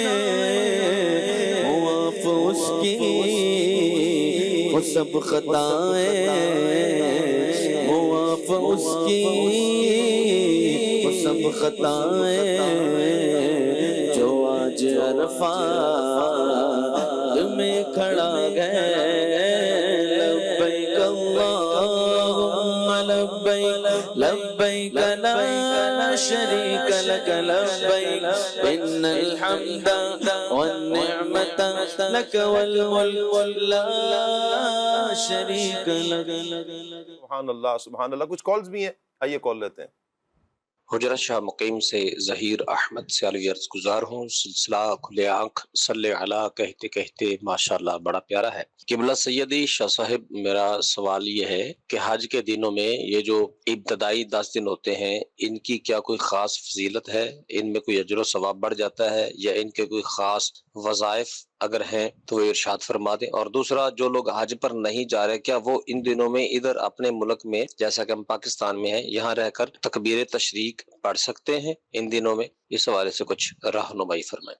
معاف اس کی وہ سب خطائیں، معاف اس کی وہ سب خطائیں، جو آج عرفات میں کھڑا گئے۔ لبیک اللہم لبیک، لبیک لا شریک لک لبیک، ان الحمد والنعمت لک والملک لا شریک لک۔ سبحان اللہ، کچھ کالز بھی ہیں، آئیے کال لیتے ہیں۔ حجرت شاہ مقیم سے ظہیر احمد سے علی عرض گزار ہوں. سلسلہ کھلے آنکھ صلی علی کہتے کہتے ماشاءاللہ بڑا پیارا ہے. قبلہ سیدی شاہ صاحب، میرا سوال یہ ہے کہ حج کے دنوں میں یہ جو ابتدائی 10 دن ہوتے ہیں، ان کی کیا کوئی خاص فضیلت ہے؟ ان میں کوئی اجر و ثواب بڑھ جاتا ہے یا ان کے کوئی خاص وظائف اگر ہیں تو وہ ارشاد فرما دیں. اور دوسرا، جو لوگ حج پر نہیں جا رہے، کیا وہ ان دنوں میں ادھر اپنے ملک میں، جیسا کہ ہم پاکستان میں ہیں، یہاں رہ کر تکبیر تشریق پڑھ سکتے ہیں ان دنوں میں؟ اس حوالے سے کچھ رہنمائی فرمائیں.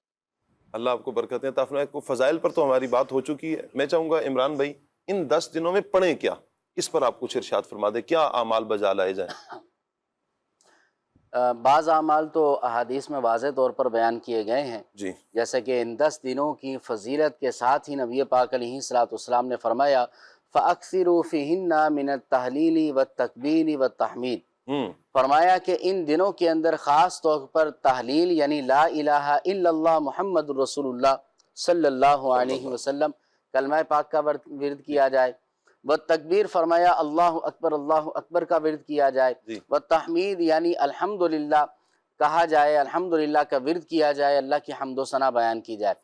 اللہ آپ کو برکتیں عطا فرمائے. کو فضائل پر تو ہماری بات ہو چکی ہے. میں چاہوں گا عمران بھائی ان 10 دنوں میں پڑھیں کیا، اس پر آپ کچھ ارشاد فرما دیں. کیا اعمال بجا لائے جائیں؟ بعض اعمال تو احادیث میں واضح طور پر بیان کیے گئے ہیں، جی. جیسے کہ ان 10 دنوں کی فضیلت کے ساتھ ہی نبی پاک علیہ الصلوۃ والسلام نے فرمایا فَأَكْثِرُوا فِيهِنَّ مِنَ التَّهْلِيلِ وَالتَّكْبِيرِ وَالتَّحْمِيدِ. فرمایا کہ ان دنوں کے اندر خاص طور پر تحلیل یعنی لا الہ الا اللہ محمد رسول اللہ صلی اللہ علیہ وسلم کلمہ پاک کا ورد کیا جائے. والتکبیر فرمایا اللہ اکبر کا ورد کیا جائے. والتحمید یعنی الحمدللہ کہا جائے، الحمدللہ کا ورد کیا جائے، اللہ کی حمد و ثنا بیان کی جائے.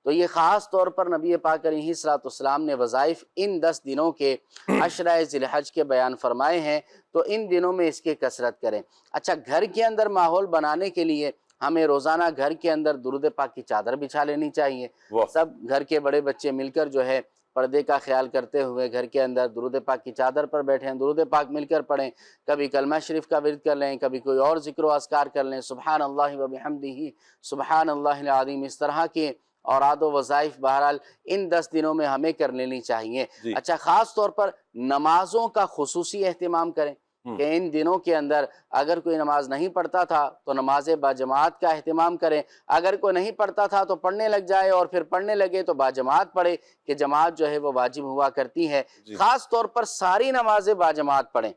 تو یہ خاص طور پر نبی پاک علیہ الصلوۃ والسلام نے وظائف ان 10 دنوں کے عشرہ ذی الحج کے بیان فرمائے ہیں، تو ان دنوں میں اس کی کثرت کریں. اچھا، گھر کے اندر ماحول بنانے کے لیے ہمیں روزانہ گھر کے اندر درود پاک کی چادر بچھا لینی چاہیے. سب گھر کے بڑے بچے مل کر جو ہے پردے کا خیال کرتے ہوئے گھر کے اندر درود پاک کی چادر پر بیٹھیں، درود پاک مل کر پڑھیں. کبھی کلمہ شریف کا ورد کر لیں، کبھی کوئی اور ذکر و اذکار کر لیں، سبحان اللہ و بحمدہ سبحان اللہ العظیم. اس طرح کے اوراد و وظائف بہرحال ان 10 دنوں میں ہمیں کر لینی چاہیے. اچھا، خاص طور پر نمازوں کا خصوصی اہتمام کریں کہ ان دنوں کے اندر اگر کوئی نماز نہیں پڑھتا تھا تو نماز باجماعت کا اہتمام کریں. اگر کوئی نہیں پڑھتا تھا تو پڑھنے لگ جائے، اور پھر پڑھنے لگے تو باجماعت پڑھے کہ جماعت جو ہے وہ واجب ہوا کرتی ہے. خاص طور پر ساری نمازیں باجماعت پڑھیں.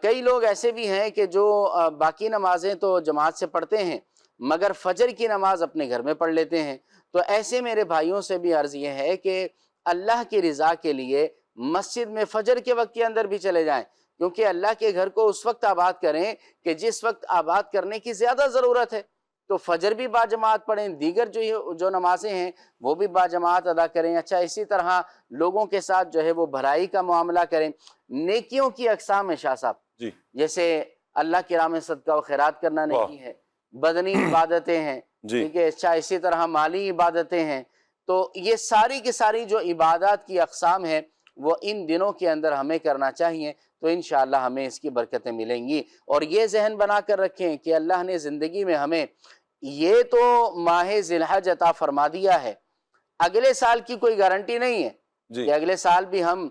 کئی لوگ ایسے بھی ہیں کہ جو باقی نمازیں تو جماعت سے پڑھتے ہیں مگر فجر کی نماز اپنے گھر میں پڑھ لیتے ہیں. تو ایسے میرے بھائیوں سے بھی عرض یہ ہے کہ اللہ کی رضا کے لیے مسجد میں فجر کے وقت کے اندر بھی چلے جائیں، کیونکہ اللہ کے گھر کو اس وقت آباد کریں کہ جس وقت آباد کرنے کی زیادہ ضرورت ہے. تو فجر بھی باجماعت پڑھیں، دیگر جو نمازیں ہیں وہ بھی باجماعت ادا کریں. اچھا، اسی طرح لوگوں کے ساتھ جو ہے وہ بھلائی کا معاملہ کریں. نیکیوں کی اقسام ہے شاہ صاحب، جیسے اللہ کی راہ میں صدقہ و خیرات کرنا نیکی ہے، بدنی عبادتیں ہیں، ٹھیک ہے. اچھا، اسی طرح مالی عبادتیں ہیں. تو یہ ساری کی ساری جو عبادات کی اقسام ہیں وہ ان دنوں کے اندر ہمیں کرنا چاہیے. تو انشاءاللہ ہمیں اس کی برکتیں ملیں گی. اور یہ ذہن بنا کر رکھیں کہ اللہ نے زندگی میں ہمیں یہ تو ماہ ذی الحج عطا فرما دیا ہے، اگلے سال کی کوئی گارنٹی نہیں ہے کہ اگلے سال بھی ہم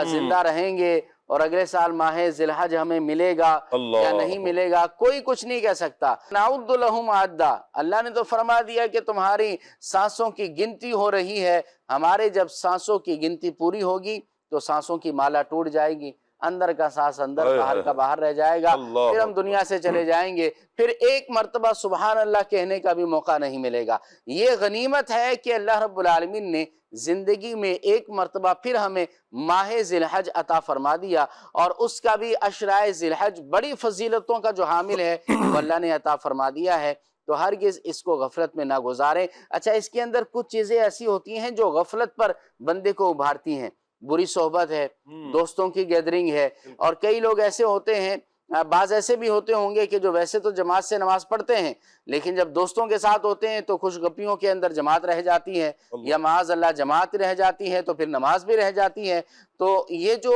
زندہ رہیں گے اور اگلے سال ماہ ذی الحج ہمیں ملے گا یا نہیں ملے گا، کوئی کچھ نہیں کہہ سکتا. نعد لہم عدا، اللہ نے تو فرما دیا کہ تمہاری سانسوں کی گنتی ہو رہی ہے. ہمارے جب سانسوں کی گنتی پوری ہوگی تو سانسوں کی مالا ٹوٹ جائے گی، اندر کا سانس اندر، باہر کا باہر رہ جائے گا، پھر ہم دنیا سے چلے جائیں گے، پھر ایک مرتبہ سبحان اللہ کہنے کا بھی موقع نہیں ملے گا. یہ غنیمت ہے کہ اللہ رب العالمین نے زندگی میں ایک مرتبہ پھر ہمیں ماہ ذی الحج عطا فرما دیا، اور اس کا بھی عشرہ ذی الحج بڑی فضیلتوں کا جو حامل ہے وہ اللہ نے عطا فرما دیا ہے. تو ہرگز اس کو غفلت میں نہ گزاریں. اچھا، اس کے اندر کچھ چیزیں ایسی ہوتی ہیں جو غفلت پر بندے کو ابھارتی ہیں. بری صحبت ہے، دوستوں کی گیدرنگ ہے، اور کئی لوگ ایسے ہوتے ہیں، بعض ایسے بھی ہوتے ہوں گے کہ جو ویسے تو جماعت سے نماز پڑھتے ہیں لیکن جب دوستوں کے ساتھ ہوتے ہیں تو خوش گپیوں کے اندر جماعت رہ جاتی ہے، یا معاذ اللہ جماعت رہ جاتی ہے تو پھر نماز بھی رہ جاتی ہے. تو یہ جو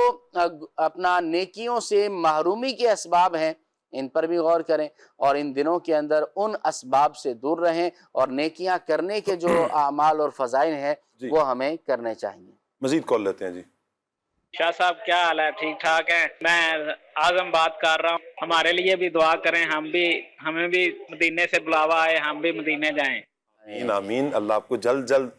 اپنا نیکیوں سے محرومی کے اسباب ہیں ان پر بھی غور کریں، اور ان دنوں کے اندر ان اسباب سے دور رہیں، اور نیکیاں کرنے کے جو اعمال اور فضائل ہیں وہ ہمیں کرنے چاہیے. مزید کال لیتے ہیں. جی شاہ صاحب، کیا حال ہے؟ ٹھیک ٹھاک ہے. میں اعظم بات کر رہا ہوں، ہمارے لیے بھی دعا کریں، ہمیں بھی مدینے سے بلاوا آئے، ہم بھی مدینے جائیں. آمین آمین. اللہ آپ کو جلد جلد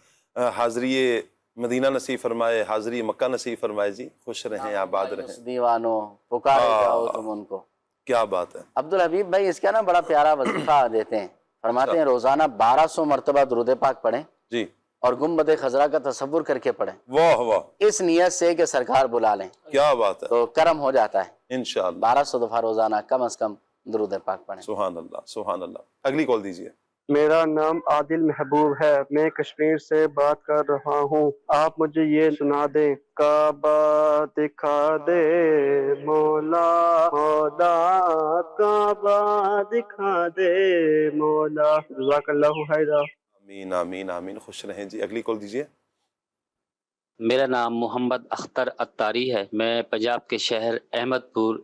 حاضری مدینہ نصیب فرمائے، حاضری مکہ نصیب فرمائے. جی خوش رہیں، آباد رہیں. دیوانوں پکارے جاؤ تم ان کو. کیا بات ہے. عبدالحبیب بھائی اس کا نا بڑا پیارا وظیفہ دیتے ہیں، فرماتے ہیں روزانہ 1200 مرتبہ درود پاک پڑھیں جی، اور گنبد خضرا کا تصور کر کے پڑھیں. واہ واہ، اس نیت سے کہ سرکار بلا لیں. کیا بات ہے. تو کرم ہو جاتا ہے انشاءاللہ. 1200 دفعہ روزانہ کم از کم درود پاک پڑھیں۔ سبحان اللہ سبحان اللہ۔ اگلی کال دیجیے۔ میرا نام عادل محبوب ہے، میں کشمیر سے بات کر رہا ہوں۔ آپ مجھے یہ سنا دیں، کعبہ دکھا دے مولا مولا، کعبہ دکھا دے مولا۔ جزاک اللہ خیرا۔ آمین آمین آمین، خوش رہیں جی۔ اگلی کال دیجیے۔ میرا نام محمد اختر اتاری ہے، میں پنجاب کے شہر احمد پور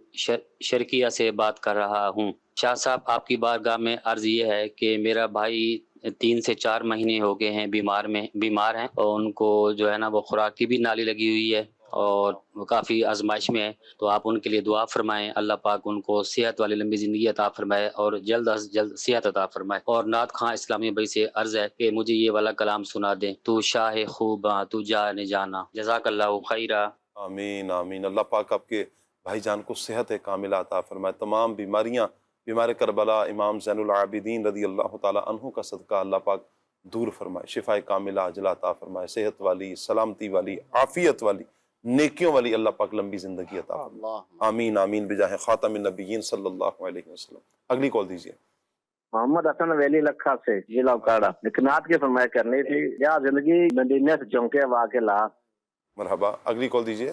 شرقیہ سے بات کر رہا ہوں۔ شاہ صاحب، آپ کی بارگاہ میں عرض یہ ہے کہ میرا بھائی 3 سے 4 مہینے ہو گئے ہیں بیمار ہیں، اور ان کو جو ہے نا وہ خوراک کی بھی نالی لگی ہوئی ہے اور وہ کافی آزمائش میں ہے، تو آپ ان کے لیے دعا فرمائیں، اللہ پاک ان کو صحت والی لمبی زندگی عطا فرمائے اور جلد از جلد صحت عطا فرمائے۔ اور نعت خواں اسلامی بھائی سے عرض ہے کہ مجھے یہ والا کلام سنا دیں، تو شاہ خوباں تو جان جانا۔ جزاک اللہ خیرہ۔ آمین آمین، اللہ پاک آپ کے بھائی جان کو صحت کاملہ عطا فرمائے، تمام بیماریاں، بیمار کربلا امام زین العابدین رضی اللہ تعالیٰ عنہ کا صدقہ اللہ پاک دور فرمائے، شفاء کاملہ عاجلہ عطا فرمائے، صحت والی، سلامتی والی، عافیت والی، نیکیوں والی اللہ پاک لمبی زندگی عطا فرمائے۔ آمین آمین بجاہ خاتم النبیین صلی اللہ علیہ وسلم۔ اگلی کال دیجیے۔ محمد حسن ویلی لکھا سے ضلع اکاڑا، نات کی فرمائش کرنی تھی، یا زندگی مدینے سے چونکے واقع لا۔ مرحبا، اگلی کال دیجیے۔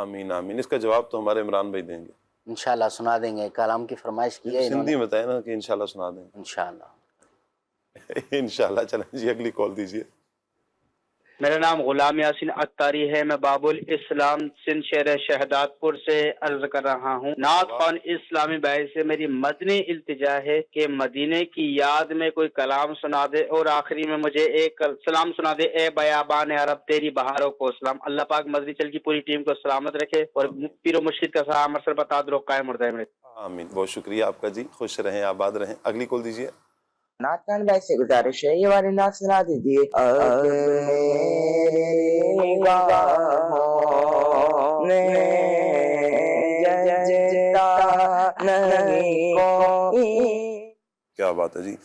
آمین آمین، اس کا جواب تو ہمارے عمران بھائی دیں گے، انشاءاللہ سنا دیں گے، کلام کی فرمائش کی ہے سندھی میں بتائیں نا کہ انشاءاللہ سنا دیں گے انشاءاللہ۔ انشاءاللہ۔ چلیں جی، اگلی کال دیجیے۔ میرا نام غلام یاسین اتاری ہے، میں باب الاسلام سندھ شہر شہداد پور سے عرض کر رہا ہوں۔ نعت خوان اسلامی بھائی سے میری مدنی التجا ہے کہ مدینے کی یاد میں کوئی کلام سنا دے، اور آخری میں مجھے ایک سلام سنا دے، اے بیابان عرب تیری بہاروں کو سلام۔ اللہ پاک مدنی چل کی پوری ٹیم کو سلامت رکھے اور پیر و مرشد کا سہا مرسل بتا دو قائم اور دائم رکھے۔ آمین، بہت شکریہ آپ کا جی، خوش رہیں، آباد رہیں۔ اگلی کال دیجیے۔ نعتخوان بھائی سے گزارش ہے، یہ والی نعت سنا دیجیے۔ اب میری نگاہوں میں ججتا نہیں کوئی۔ کیا بات ہے جی۔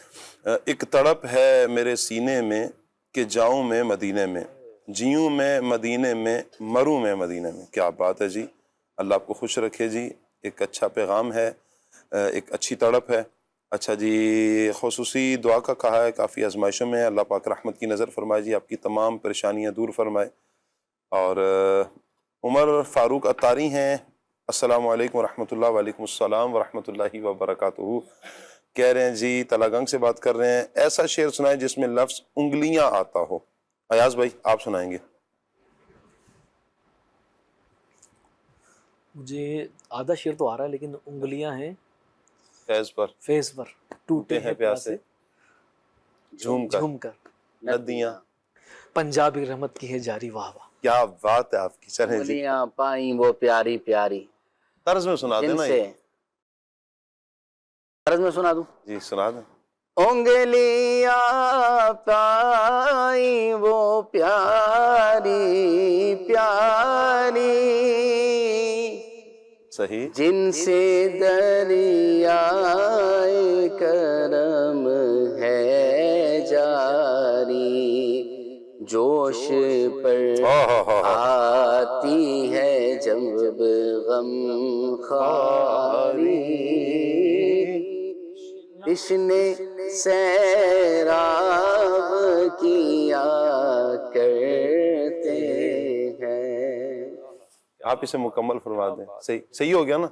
ایک تڑپ ہے میرے سینے میں کہ جاؤں میں مدینے میں، جیوں میں مدینے میں، مروں میں مدینے میں۔ کیا بات ہے جی، اللہ آپ کو خوش رکھے جی۔ ایک اچھا پیغام ہے، ایک اچھی تڑپ ہے۔ اچھا جی، خصوصی دعا کا کہا ہے، کافی آزمائشوں میں اللہ پاک رحمت کی نظر فرمائے جی، آپ کی تمام پریشانیاں دور فرمائے۔ اور عمر فاروق اتاری ہیں، السلام علیکم ورحمۃ اللہ۔ وعلیکم السلام ورحمۃ اللہ وبرکاتہ۔ کہہ رہے ہیں جی تلا گنگ سے بات کر رہے ہیں، ایسا شعر سنائیں جس میں لفظ انگلیاں آتا ہو۔ ایاز بھائی آپ سنائیں گے۔ مجھے آدھا شعر تو آ رہا ہے لیکن انگلیاں ہیں فیض پر ٹوٹے ہیں پیاسے جھوم کر ندیاں، پنجابی رحمت کی ہے جاری، واہ واہ، کیا بات ہے آپ کی۔ چلیں جی، انگلیاں پائیں وہ پیاری پیاری، طرز میں سنا دیں نا، طرز میں سنا دوں جی سنا دیں۔ انگلیاں پائیں وہ پیاری پیاری، صحیح، جن سے دریائے کرم ہے جاری، جوش پر آتی ہے جب غم خاری، تشنے سیراب کیا کرتے ہیں۔ آپ اسے مکمل فرما دیں۔ صحیح ہو گیا نا؟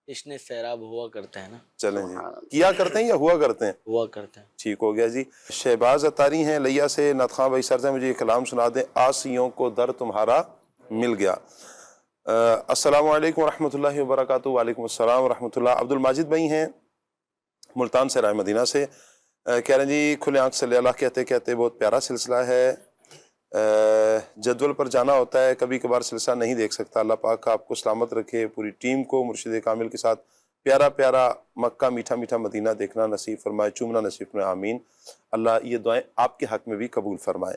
تشنے سیراب ہوا کرتے ہیں نا۔ چلیں جی، کیا کرتے ہیں یا ہوا کرتے ہیں؟ ہوا کرتے ہیں، ٹھیک ہو گیا جی۔ شہباز اتاری ہیں لیا سے، نعتخواں بھائی سر سے مجھے یہ کلام سنا دیں، آسیوں کو در تمہارا مل گیا۔ السلام علیکم ورحمۃ اللہ وبرکاتہ۔ وعلیکم السلام ورحمۃ اللہ۔ عبد الماجد بھائی ہیں ملتان سے، رائے مدینہ سے، کہہ رہے ہیں جی کھلے آنکھ صلی اللہ کہتے کہتے بہت پیارا سلسلہ ہے، جدول پر جانا ہوتا ہے، کبھی کبھار سلسلہ نہیں دیکھ سکتا۔ اللہ پاک آپ کو سلامت رکھے، پوری ٹیم کو مرشد کامل کے ساتھ پیارا پیارا مکہ میٹھا میٹھا مدینہ دیکھنا نصیب فرمائے، چومنا نصیب فرمائے، آمین۔ اللہ یہ دعائیں آپ کے حق میں بھی قبول فرمائے۔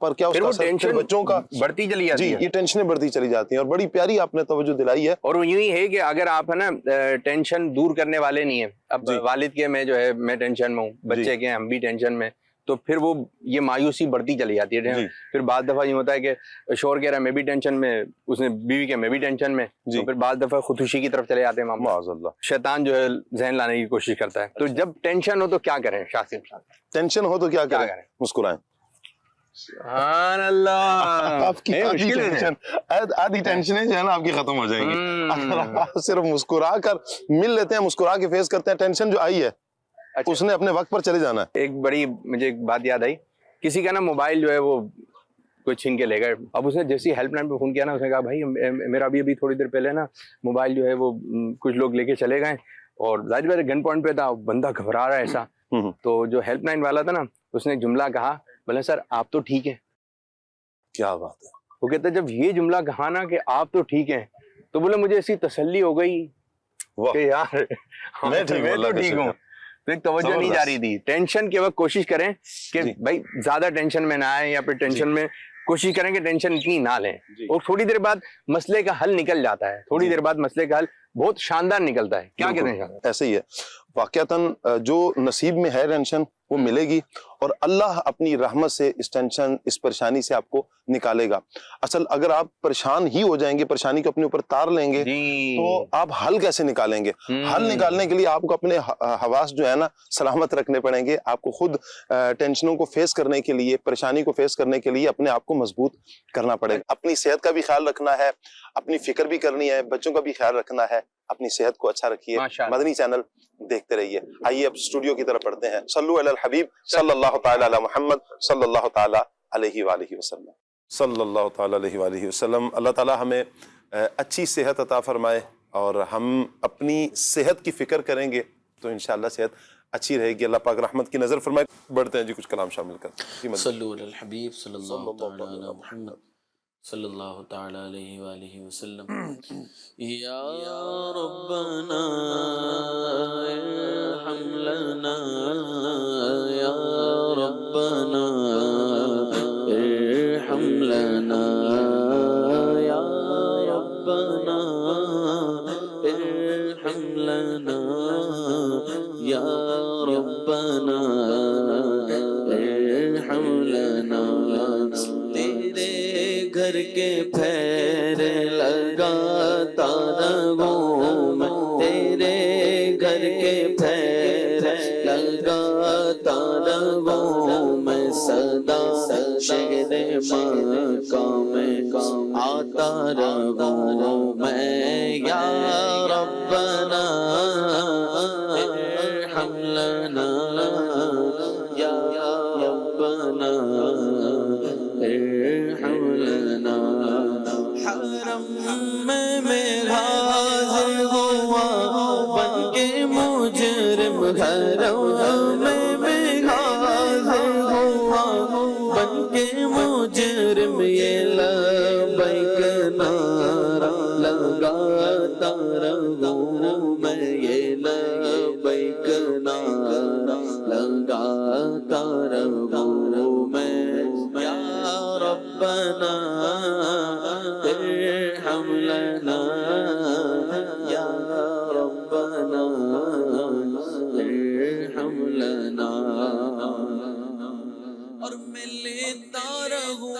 پر کیا اس پھر کا وہ اثر ٹینشن بچوں کا بڑھتی چلی جاتی جی ہے. یہ ٹینشنیں بڑھتی چلی جاتی ہیں. اور بڑی پیاری آپ نے توجہ دلائی ہے. اور وہ یوں ہی ہے کہ اگر آپ ہے نا ٹینشن دور کرنے والے نہیں ہیں, اب والد کے میں جو ہے میں ٹینشن میں ہوں, بچے کے ہم بھی ٹینشن میں, تو پھر وہ یہ مایوسی بڑھتی چلی جاتی ہے. پھر بعض دفعہ یہ ہوتا ہے کہ شوہر کہہ رہا ہے میں بھی ٹینشن میں, اس نے بیوی کہ میں بھی ٹینشن میں, تو پھر بعض دفعہ خودکشی کی طرف چلے جاتے ہیں. معاذ اللہ. شیطان جو ہے ذہن لانے کی کوشش کرتا ہے. تو جب ٹینشن ہو تو کیا کریں شاہ صاحب؟ ٹینشن ہو تو کیا کریں؟ مسکرائیں. سبحان اللہ. آپ کی آدھی ٹینشنیں جو ہے نا آپ کی ختم ہو جائیں گی اگر آپ صرف مسکرا کر مل لیتے ہیں, مسکرا کے فیس کرتے ہیں. ٹینشن جو آئی ہے اس نے اپنے وقت پر چلے جانا ہے. ایک بڑی مجھے ایک بات یاد آئی, کسی کا نا موبائل جو ہے وہ کوئی چھین کے لے گئے. اب اس نے جیسی ہیلپ لائن پہ فون کیا نا, اس نے کہا بھائی میرا ابھی تھوڑی دیر پہلے نا موبائل جو ہے وہ کچھ لوگ لے کے چلے گئے, اور ظاہر بات گن پوائنٹ پہ تھا, بندہ گھبرا رہا ہے ایسا. تو جو ہیلپ لائن والا تھا نا, اس نے ایک جملہ کہا, بولے سر آپ تو ٹھیک ہیں. کیا بات ہے. وہ کہتا جب یہ جملہ کہا نا کہ آپ تو ٹھیک ہیں, تو بولے مجھے ایسی تسلی ہو گئی کہ یار میں تو ٹھیک ہوں. تو ایک توجہ نہیں جا رہی تھی. ٹینشن کے وقت کوشش کریں کہ بھائی زیادہ ٹینشن میں نہ آئے, یا پھر ٹینشن میں کوشش کریں کہ ٹینشن اتنی نہ لیں, اور تھوڑی دیر بعد مسئلے کا حل نکل جاتا ہے. تھوڑی دیر بعد مسئلے کا حل بہت شاندار نکلتا ہے. کیا کہتے ہیں؟ ایسے ہی ہے واقعتاً جو نصیب میں ہے ٹینشن وہ ملے گی, اور اللہ اپنی رحمت سے اس ٹینشن اس پریشانی سے آپ کو نکالے گا. اصل اگر آپ پریشان ہی ہو جائیں گے, پریشانی کو اپنے اوپر تار لیں گے, تو آپ حل کیسے نکالیں گے؟ حل نکالنے کے لیے آپ کو اپنے حواس جو ہے نا سلامت رکھنے پڑیں گے. آپ کو خود ٹینشنوں کو فیس کرنے کے لیے, پریشانی کو فیس کرنے کے لیے اپنے آپ کو مضبوط کرنا پڑے گا. اپنی صحت کا بھی خیال رکھنا ہے, اپنی فکر بھی کرنی ہے, بچوں کا بھی خیال رکھنا ہے. اپنی صحت کو اچھا رکھیے, مدنی چینل دیکھتے رہیے. آئیے اب اسٹوڈیو کی طرف پڑھتے ہیں. صلو علی الحبیب صلی اللہ تعالی علی محمد صلی اللہ تعالی علیہ وآلہ وسلم. صلی اللہ تعالی علیہ وآلہ وسلم. اللہ تعالی ہمیں اچھی صحت عطا فرمائے, اور ہم اپنی صحت کی فکر کریں گے تو انشاءاللہ صحت اچھی رہے گی. اللہ پاک رحمت کی نظر فرمائے. بڑھتے ہیں جی کچھ کلام شامل کرتے. صلو علی الحبیب صلی اللہ تعالی علی محمد صلی اللہ تعالی علیہ وآلہ وسلم. یا ربنا ارحم لنا, یا ربنا ارحم لنا, یا ربنا ارحم لنا, یا ربنا ارحم لنا. تیرے گھر کے پھیر لگاتا رہوں میں, تیرے گھر کے پھیر لگاتا رہوں میں, صدا شہر مقام میں آتا رہوں میں. یا ربنا ارحم لنا, یا ربنا ارحم لنا. حرم میں حاضر ہوا بن کے مجرم, حرم میں حاضر ہوا بن کے مجرم, یہ لبیک نعرہ لگاتا رہوں میں, یہ لبیک نعرہ لگاتا رہوں میں. یا ربنا ارحم لنا, یا ربنا ارحم لنا. اور میں لیتا رہوں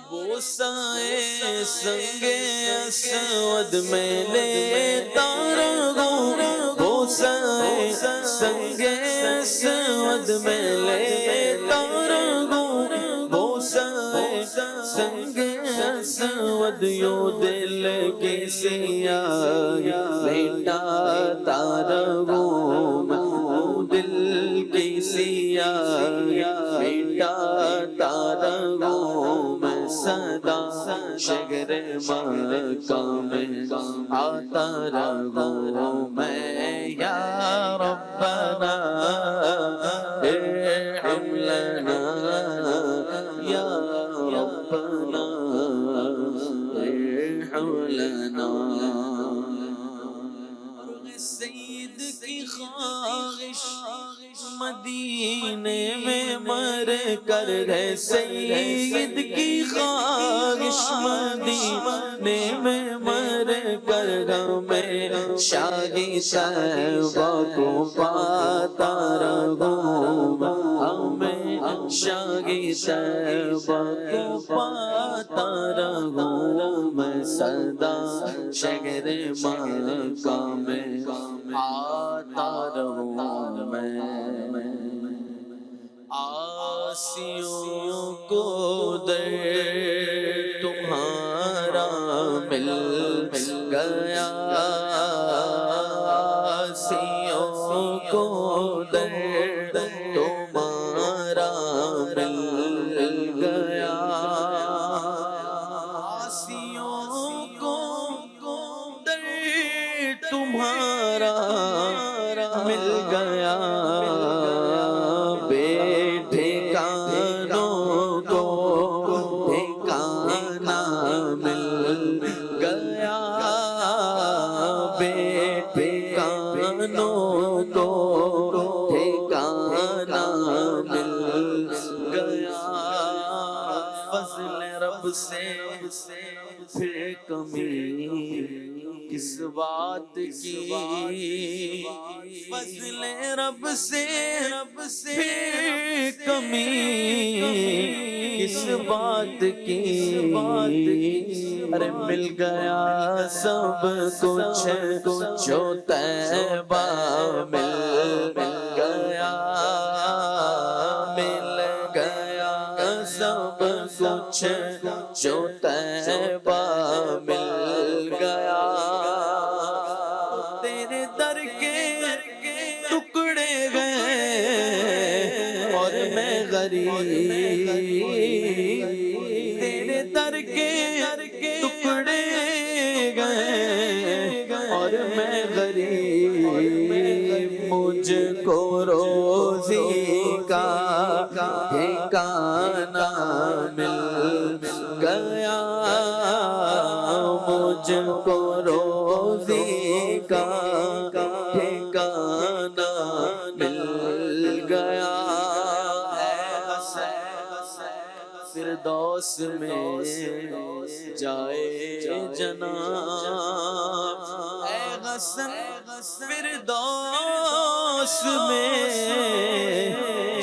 بوسائے سنگ اسود, میں لیتا رہوں بوسائے سنگ اسود, میں لیتا رہوں بوسائے سنگ اسود. یوں دل کی سیاہی لٹاتا رہوں میں, دل کی سیاہی لٹاتا رہوں میں, صدا شہر مقام میں آتا رہوں میں. یا ربنا ارحم لنا, یا ربنا ارحم لنا. سید کی خواہش مدینے میں مر کر ہے سید کی خواہش مدینے میں مر کر میں شاہی صحبہ کو پاتا رہوں ہمیں شاہی صحبہ کو پاتا رہوں میں صدا شہر مکہ میں آتا رہوں میں آسیوں کو در تمہارا مل گیا آسیوں کو در تمہارا مل گیا آسیوں کو در تمہارا مل گیا بے ٹھکانوں کو ٹھکانہ مل گیا بے ٹھکانوں کو ٹھکانہ مل گیا فضل رب سے پھر کمی کس بات کی فضل رب سے پھر کمی کس بات کی ارے مل گیا سب کچھ جو طیبہ مل گیا مل گیا سب کچھ جو طیبہ مل گیا تیرے در کے ٹکڑے گئے اور میں غریب تیرے در کے ٹکڑے گئے اور میں غریب مجھ کو روزی کا ٹھکانہ مل گیا مجھ کو روزی کا ٹھکانہ مل گیا فردوس میں جائے جناب اے حسن فردوس میں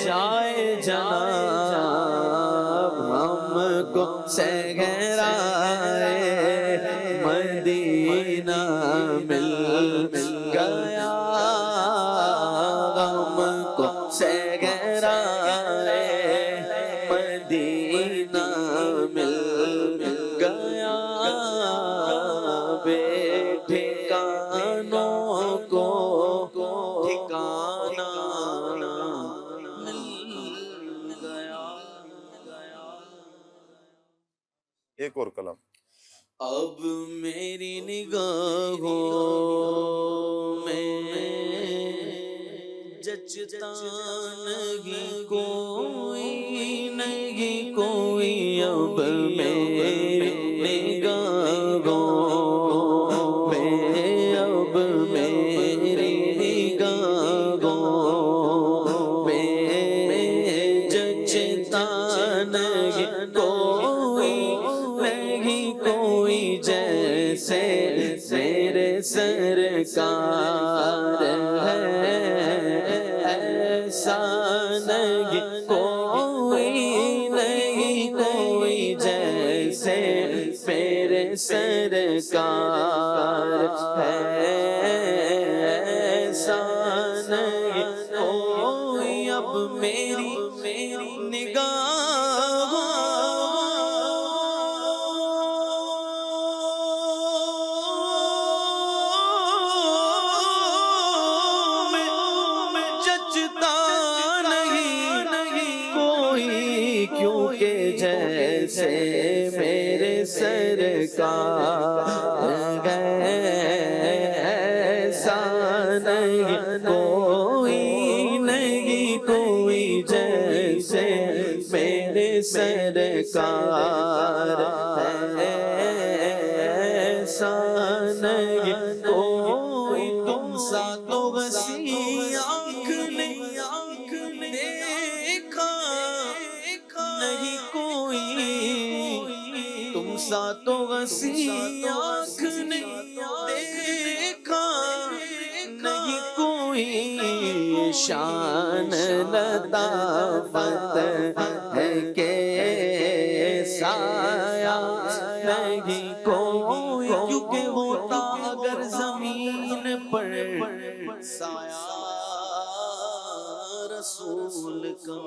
جائے جناب ہم کو صحرائے مدینہ مل گیا ہم کو صحرائے مدینہ مل گیا بے ٹھکانوں کو ٹھکانہ مل گیا ایک اور کلام اب میری نگاہوں میں جچتا نہیں کوئی اب میری نگاہوں میں اب میری نگاہوں میں جچتا نہیں کوئی جیسے میرے سرکار ہے ایسا نہیں کوئی جیسے میرے سرکار ہے ایسا نہیں کوئی اب میری نگاہ کیونکہ جیسے میرے سرکار ہے ایسا نہیں کوئی جیسے میرے سرکار ہے ایسا نہیں کوئی تم سا تو وسیع ہنسی آنکھ نے دیکھا نہیں کوئی شان لطافت ہے کہ سایہ نہیں کوئی، کیونکہ ہوتا اگر زمین پر سایہ رسول کا،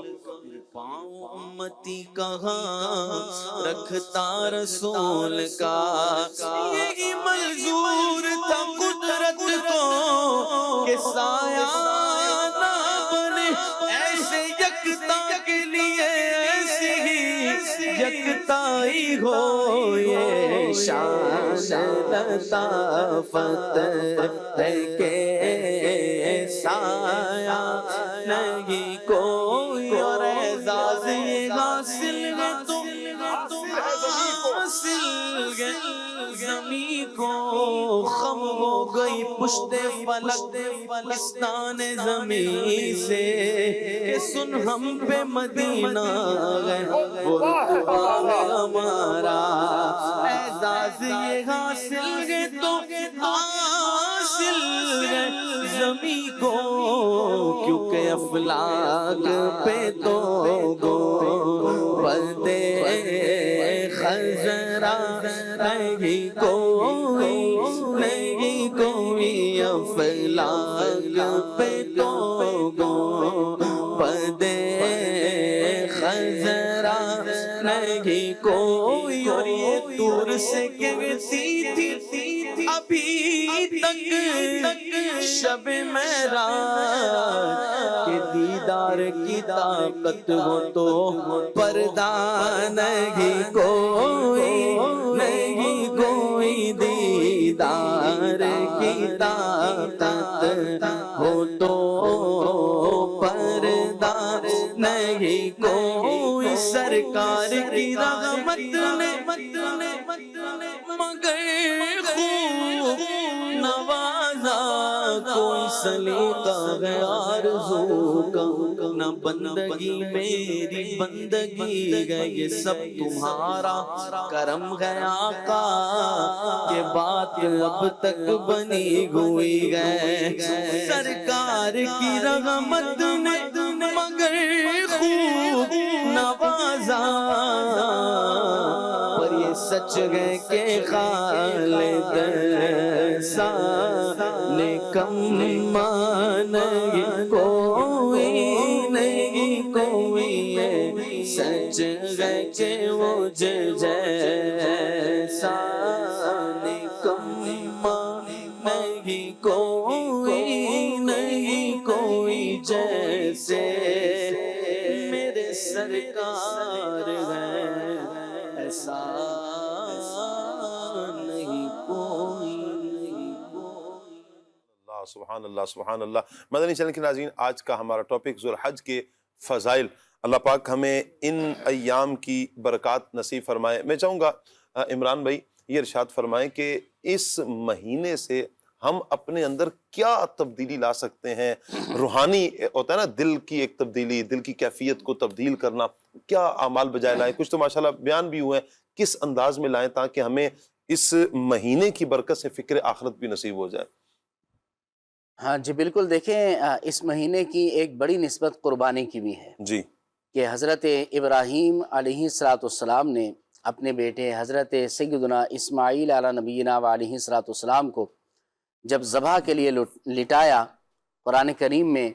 پاؤں امتی کہاں رکھتا رسول کا، یہی منظور تھا قدرت کو کہ سایہ نہ بنے، ایسے یکتا کے لیے ایسی ہی یکتائی ہو، یہ شان لطافت ہے کہ سایہ نہیں کوئی، اور اعزاز یہ حاصل ہے تو حاصل ہے زمین کو، خم ہو گئی پشت فلک پستان زمین سے، کہ سن ہم پہ مدینہ ہے وہ رتبہ ہے ہمارا، اعزاز یہ حاصل ہے تو حاصل ہے زمین کو، کیونکہ افلاک پہ تو پردے خزرا نہیں کوئی، نہیں کوئی، افلاک پہ تو پردے خزرا نہیں کوئی، اور یہ دور سے کہتی تھی ابھی تک شب معراج کے دیدار کی طاقت ہو تو پردہ نہیں کوئی، نہیں کوئی، دیدار کی طاقت ہو تو پردہ نہیں کوئی، سرکار کی رحمت نے مگر خوب نوازا، کوئی سلیقہ ہے آرزو کا، نہ بندگی میری بندگی ہے، یہ سب تمہارا کرم ہے آقا، کہ بات اب تک بنی ہوئی ہے، سرکار کی رحمت نے مگر خوب نوازا، پر یہ سچ ہے کہ خالد سا کم نہیں کوئی، نہیں کوئی، یہ سچ ہے کہ وہ جیسا کم نہیں کوئی، نہیں کوئی جیسے میرے سرکار ہے، ایسا نہیں کوئی۔ سبحان اللہ سبحان اللہ۔ مدنی چینل کے ناظرین، آج کا ہمارا ٹاپک ذو الحج کے فضائل، اللہ پاک ہمیں ان ایام کی برکات نصیب فرمائے۔ میں چاہوں گا عمران بھائی یہ ارشاد فرمائیں کہ اس مہینے سے ہم اپنے اندر کیا تبدیلی لا سکتے ہیں؟ روحانی ہوتا ہے نا، دل کی ایک تبدیلی، دل کی کیفیت کو تبدیل کرنا، کیا اعمال بجائے لائیں؟ کچھ تو ماشاءاللہ بیان بھی ہوئے ہیں، کس انداز میں لائیں تاکہ ہمیں اس مہینے کی برکت سے فکر آخرت بھی نصیب ہو جائے؟ ہاں جی بالکل، دیکھیں اس مہینے کی ایک بڑی نسبت قربانی کی بھی ہے جی، کہ حضرت ابراہیم علیہ السلام نے اپنے بیٹے حضرت سیدنا اسماعیل علیہ نبینا و علیہ السلام کو جب ذبح کے لیے لٹایا، قرآن کریم میں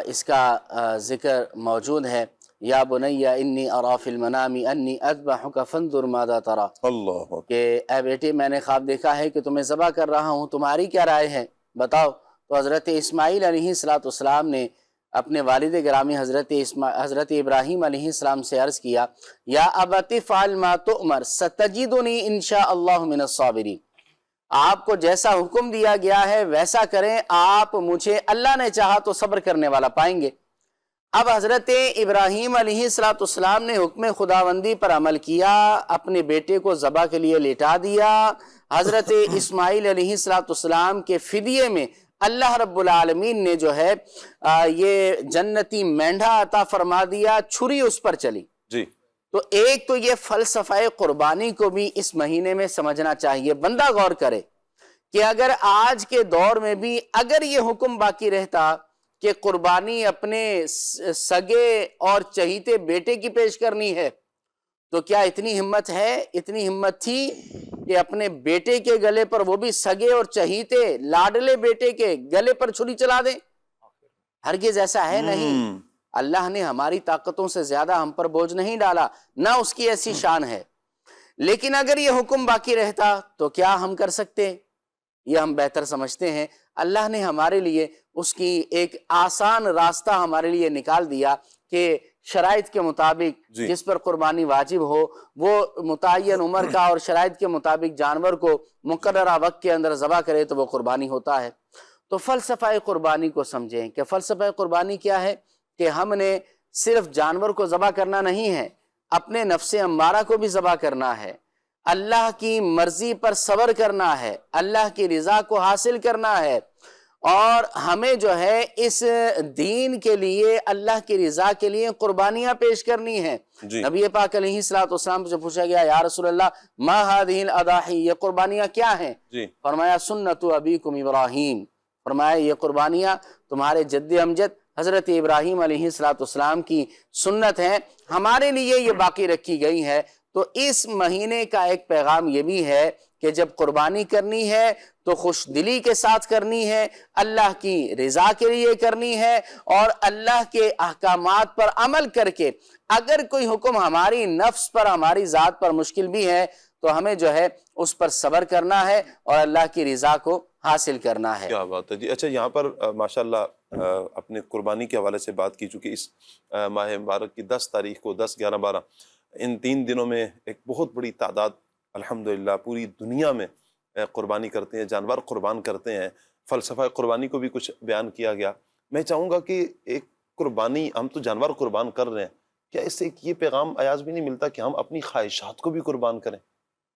اس کا ذکر موجود ہے، یا بنی انی ارا فی المنام انی اذبحک فانظر ماذا تری، اللہ، کہ اے بیٹے میں نے خواب دیکھا ہے کہ تمہیں ذبح کر رہا ہوں، تمہاری کیا رائے ہے بتاؤ۔ تو حضرت اسماعیل علیہ السلام نے اپنے والد گرامی حضرت ابراہیم علیہ السلام سے عرض کیا، یا ابت فعل ما تؤمر ستجدنی انشاء اللہ من الصابرین، آپ کو جیسا حکم دیا گیا ہے ویسا کریں، آپ مجھے اللہ نے چاہا تو صبر کرنے والا پائیں گے۔ اب حضرت ابراہیم علیہ السلام نے حکم خداوندی پر عمل کیا، اپنے بیٹے کو ذبح کے لیے لٹا دیا۔ حضرت اسماعیل علیہ السلام کے فدیے میں اللہ رب العالمین نے جو ہے یہ جنتی مینڈھا عطا فرما دیا، چھری اس پر چلی۔ جی، تو ایک تو یہ فلسفہ قربانی کو بھی اس مہینے میں سمجھنا چاہیے. بندہ غور کرے کہ اگر آج کے دور میں بھی اگر یہ حکم باقی رہتا کہ قربانی اپنے سگے اور چہیتے بیٹے کی پیش کرنی ہے، تو کیا اتنی ہمت ہے، اتنی ہمت تھی کہ اپنے بیٹے کے گلے پر، وہ بھی سگے اور چہیتے لاڈلے بیٹے کے گلے پر چھری چلا دیں؟ ہرگز ایسا ہے نہیں. اللہ نے ہماری طاقتوں سے زیادہ ہم پر بوجھ نہیں ڈالا، نہ اس کی ایسی شان ہے. لیکن اگر یہ حکم باقی رہتا تو کیا ہم کر سکتے؟ یہ ہم بہتر سمجھتے ہیں. اللہ نے ہمارے لیے اس کی ایک آسان راستہ ہمارے لیے نکال دیا کہ شرائط کے مطابق جس پر قربانی واجب ہو وہ متعین عمر کا اور شرائط کے مطابق جانور کو مقررہ وقت کے اندر ذبح کرے تو وہ قربانی ہوتا ہے. تو فلسفہ قربانی کو سمجھیں کہ فلسفہ قربانی کیا ہے، کہ ہم نے صرف جانور کو ذبح کرنا نہیں ہے، اپنے نفس امارہ کو بھی ذبح کرنا ہے، اللہ کی مرضی پر صبر کرنا ہے، اللہ کی رضا کو حاصل کرنا ہے، اور ہمیں جو ہے اس دین کے لیے، اللہ کی رضا کے لیے قربانیاں پیش کرنی ہیں. نبی پاک علیہ السلام سے پوچھا گیا، یا رسول اللہ ما هذه الاضاحی، یہ قربانیاں کیا ہیں؟ فرمایا سنت ابیکم ابراہیم، فرمایا یہ قربانیاں تمہارے جد امجد حضرت ابراہیم علیہ السلام کی سنت ہیں، ہمارے لیے یہ باقی رکھی گئی ہے. تو اس مہینے کا ایک پیغام یہ بھی ہے کہ جب قربانی کرنی ہے تو خوش دلی کے ساتھ کرنی ہے، اللہ کی رضا کے لیے کرنی ہے، اور اللہ کے احکامات پر عمل کر کے اگر کوئی حکم ہماری نفس پر، ہماری ذات پر مشکل بھی ہے تو ہمیں جو ہے اس پر صبر کرنا ہے اور اللہ کی رضا کو حاصل کرنا ہے. کیا بات ہے جی. اچھا، یہاں پر ماشاءاللہ اپنے قربانی کے حوالے سے بات کی، چونکہ اس ماہ مبارک کی 10 تاریخ کو 10، 11، 12 ان 3 دنوں میں ایک بہت بڑی تعداد الحمدللہ پوری دنیا میں قربانی کرتے ہیں، جانور قربان کرتے ہیں. فلسفہ قربانی کو بھی کچھ بیان کیا گیا. میں چاہوں گا کہ ایک قربانی، ہم تو جانور قربان کر رہے ہیں، کیا اس سے یہ پیغام ایاز بھی نہیں ملتا کہ ہم اپنی خواہشات کو بھی قربان کریں؟